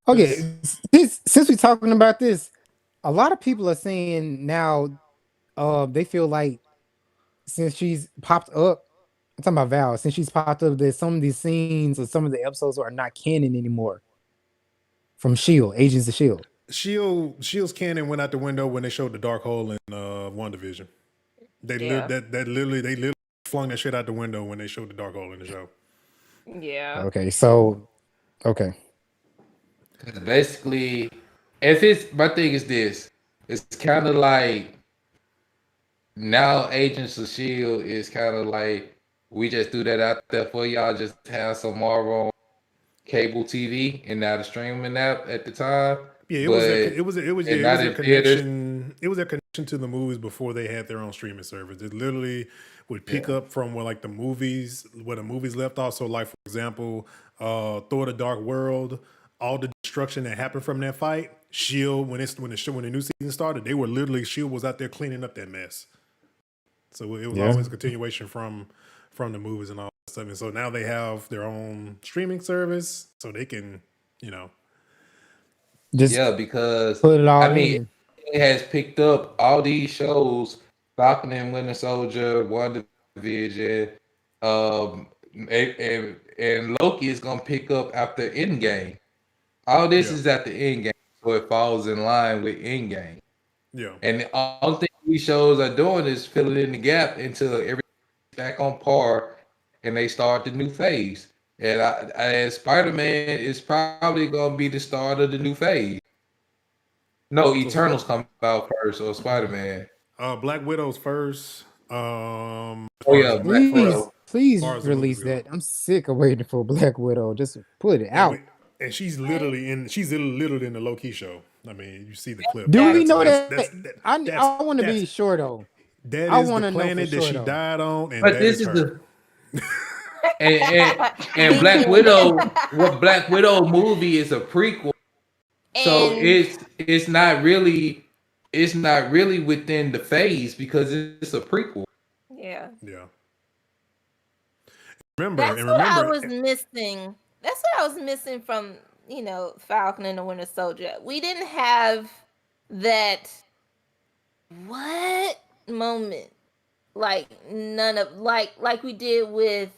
okay. Since we're talking about this, a lot of people are saying now, they feel like since she's popped up, I'm talking about Val. Since she's popped up, that some of these scenes or some of the episodes are not canon anymore. From S.H.I.E.L.D., Agents of S.H.I.E.L.D. S.H.I.E.L.D. canon went out the window when they showed the Darkhold in WandaVision. They literally flung that shit out the window when they showed the Darkhold in the show. Yeah. Okay, so basically, my thing is this. It's kind of like now Agents of S.H.I.E.L.D. is kind of like, we just threw that out there for y'all, just have some Marvel on cable TV and not a streaming app at the time. Yeah, it was a connection. it was their connection to the movies before they had their own streaming service. It literally would pick up from where the movies left off. So like for example, Thor: The Dark World, all the destruction that happened from that fight, Shield when the new season started, they were literally Shield was out there cleaning up that mess. So it was always a continuation from the movies and all that stuff. And so now they have their own streaming service, so they can, because put it all in. It has picked up all these shows: Falcon and Winter Soldier, WandaVision, and Loki is gonna pick up after Endgame. All this is at the Endgame, so it falls in line with Endgame. Yeah. And the only thing these shows are doing is filling in the gap until everything's back on par and they start the new phase. And Spider-Man is probably going to be the start of the new phase. No, Eternals come out first, or Spider-Man. Black Widow's first. Please release that. I'm sick of waiting for Black Widow. Just put it out. And she's literally in the low-key show. I mean, you see the clip. Do we know that? I want to be sure though. That is the planet that she died on, and but this is the and Black Widow. What Black Widow movie is a prequel, so it's not really within the phase because it's a prequel. Yeah. Remember, I was missing. That's what I was missing from Falcon and the Winter Soldier. We didn't have that moment, like none of like we did with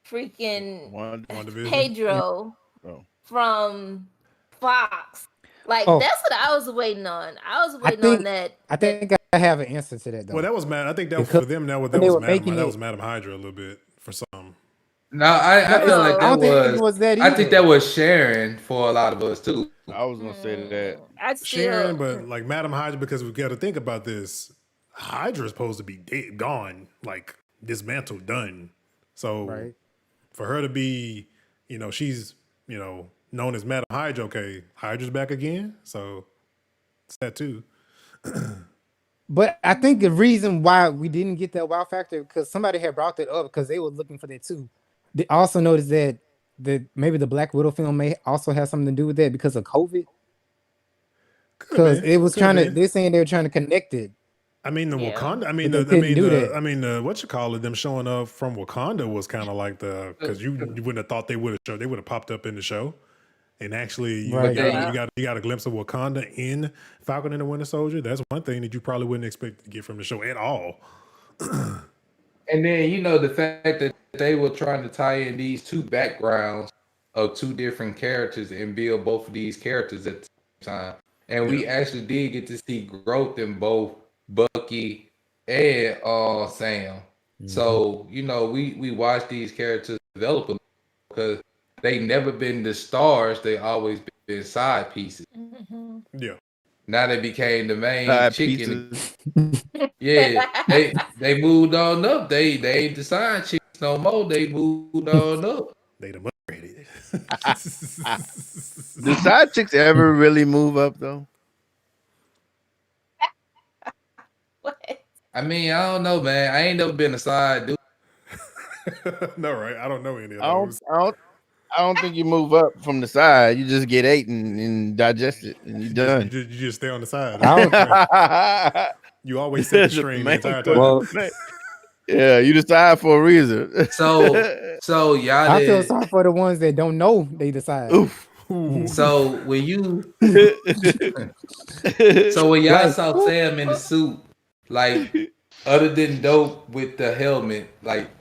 freaking Pedro from Fox. Like that's what I was waiting on. I was waiting on that. I think I have an answer to that though. Well, that was mad. I think that was for them. That was Madam Hydra a little bit for some. No, I feel like that I think that was Sharon for a lot of us too. I was gonna say that. Sharon, but like Madam Hydra, because we've got to think about this. Hydra is supposed to be dead, gone, like dismantled, done. So for her to be, she's, known as Madam Hydra. Okay, Hydra's back again, so it's that too. But I think the reason why we didn't get that wow factor because somebody had brought that up because they were looking for that too. They also noticed that maybe the Black Widow film may also have something to do with that because of COVID. Because it was they're saying they were trying to connect it. I mean, the Wakanda. Them showing up from Wakanda was kind of like because you wouldn't have thought they would have popped up in the show, and actually you got a glimpse of Wakanda in Falcon and the Winter Soldier. That's one thing that you probably wouldn't expect to get from the show at all. And then the fact that they were trying to tie in these two backgrounds of two different characters and build both of these characters at the same time. And we actually did get to see growth in both Bucky and Sam. Mm-hmm. So, we watched these characters develop because they never been the stars. They always been side pieces. Mm-hmm. Yeah. Now they became the main chicken. Yeah, they moved on up. They ain't the side chicks no more. They moved on up. They the upgraded. Do side chicks ever really move up though? What? I mean, I don't know, man. I ain't never been a side dude. No, right? I don't know any of those. I don't think you move up from the side. You just get ate and digest it, and you're done. You just stay on the side. You always set the string the entire time. Well, yeah, you decide for a reason. So y'all. I feel sorry for the ones that don't know they decide. Oof. So when y'all saw Sam in the suit, like other than dope with the helmet, like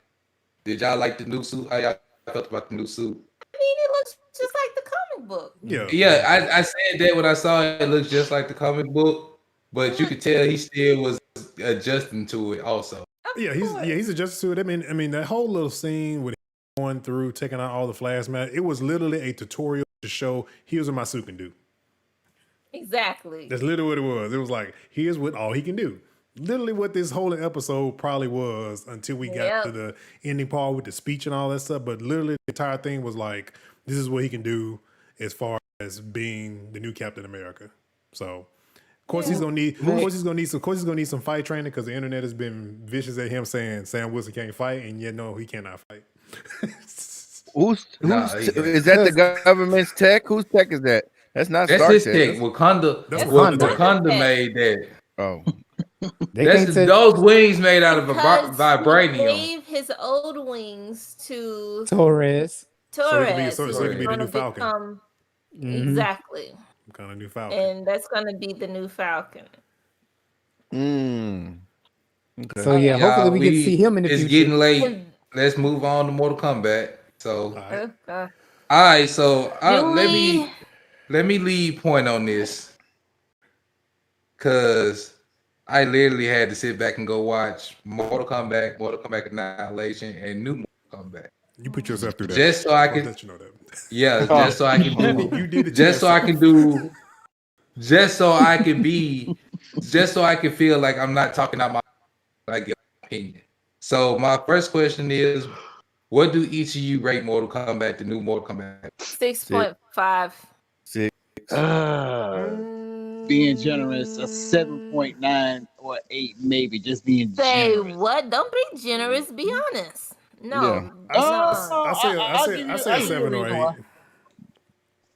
did y'all like the new suit? How y'all felt about the new suit? I mean, it looks just like the comic book. Yeah. I said that when I saw it. It looks just like the comic book, but you could tell he still was adjusting to it also. Yeah, he's adjusted to it. I mean, that whole little scene with him going through, taking out all the flash mask, it was literally a tutorial to show here's what my suit can do. Exactly. That's literally what it was. It was like, here's what all he can do. Literally what this whole episode probably was until we got to the ending part with the speech and all that stuff. But literally the entire thing was like, this is what he can do as far as being the new Captain America. So Of course, he's gonna need some fight training because the internet has been vicious at him saying Sam Wilson can't fight, and yet no, he cannot fight. Is that the government's tech? Whose tech is that? That's not That's Stark his tech. tech. Wakanda made that. Oh. Those wings made out of vibranium. He gave his old wings to Torres. So he can be the new Falcon. Exactly. Kind of new Falcon. And that's going to be the new Falcon. Okay. So yeah, hopefully we get to see him in the future. It's getting late. Let's move on to Mortal Kombat. So, all right. So let me lead point on this, cause I literally had to sit back and go watch Mortal Kombat Annihilation, and new Mortal Kombat. You put yourself through that just so I can let you know that. Yeah, just so I can do. You did it just so I can do. Just so I can feel like I'm not talking out my opinion. So my first question is, what do each of you rate Mortal Kombat, the new Mortal Kombat? 6.5. 6. Being generous, a 7.9 or 8, maybe. Just being generous. Say what? Don't be generous. Be honest. No. I say 7 or 8.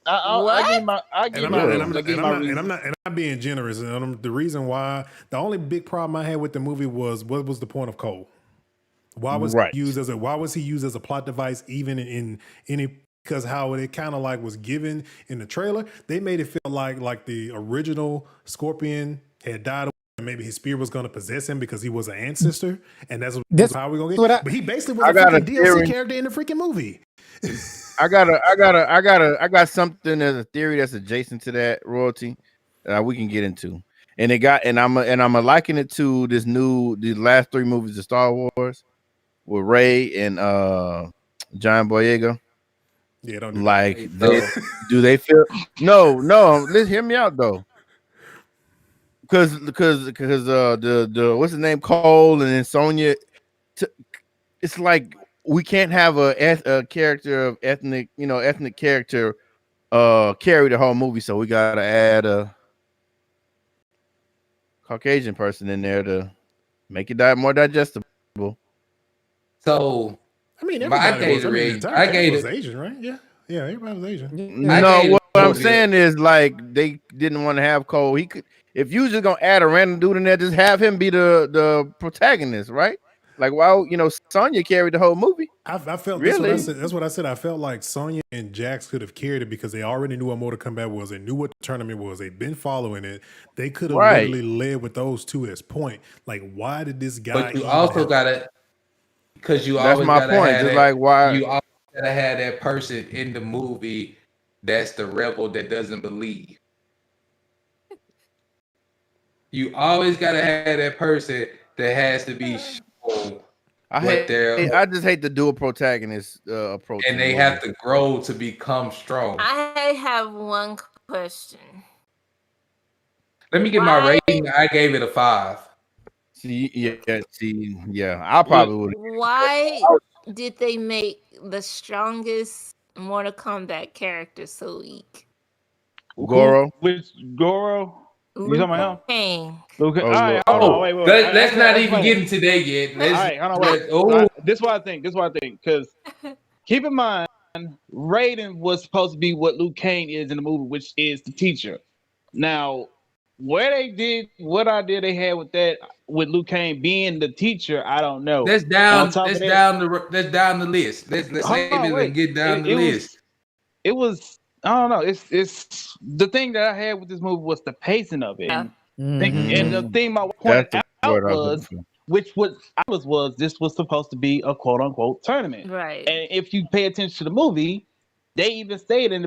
I'm not being generous. And the reason why, the only big problem I had with the movie was, what was the point of Cole? Why was he used as a plot device, even in any? Because how it kind of like was given in the trailer, they made it feel like the original Scorpion had died, and maybe his spirit was going to possess him because he was an ancestor, and that's how we're gonna get. But he basically was a freaking DLC character in the freaking movie. I got something as a theory that's adjacent to that, royalty, that we can get into, and I'm liken it to the last 3 movies of Star Wars with Rey and John Boyega. Yeah, don't do like that. Do they feel no? Let's hear me out though. Because the what's his name, Cole, and then Sonya, it's like we can't have a character of ethnic character carry the whole movie, so we gotta add a Caucasian person in there to make it more digestible. So I mean, everybody was Asian, right? Yeah, everybody was Asian. No, what I'm saying is like they didn't want to have Cole. He could, if you was just gonna add a random dude in there, just have him be the protagonist, right? Like, why, Sonya carried the whole movie. I felt really. That's what I said. I felt like Sonya and Jax could have carried it because they already knew what Mortal Kombat was. They knew what the tournament was. They've been following it. They could have literally led with those two as point. Like, why did this guy? But you also got to, because you that's always my point. Just like why you always gotta have that person in the movie that's the rebel that doesn't believe. You always gotta have that person that has to be. I just hate the dual protagonist approach, and they have to grow to become strong. I have one question. Let me get my rating. I gave it a 5. I probably would. Why did they make the strongest Mortal Kombat character so weak? Goro. Which Goro? You talking about him? Okay. All right, wait. Let's not even get into that yet. All right, hold on, wait. This is what I think. Because keep in mind, Raiden was supposed to be what Liu Kang is in the movie, which is the teacher. Now, what idea they had with that, with Liu Kang being the teacher, I don't know. That's down the list. Let's save it and get down the list. It was. I don't know. It's the thing that I had with this movie was the pacing of it, and the thing my point out was, was this was supposed to be a quote unquote tournament, right? And if you pay attention to the movie, they even stated in the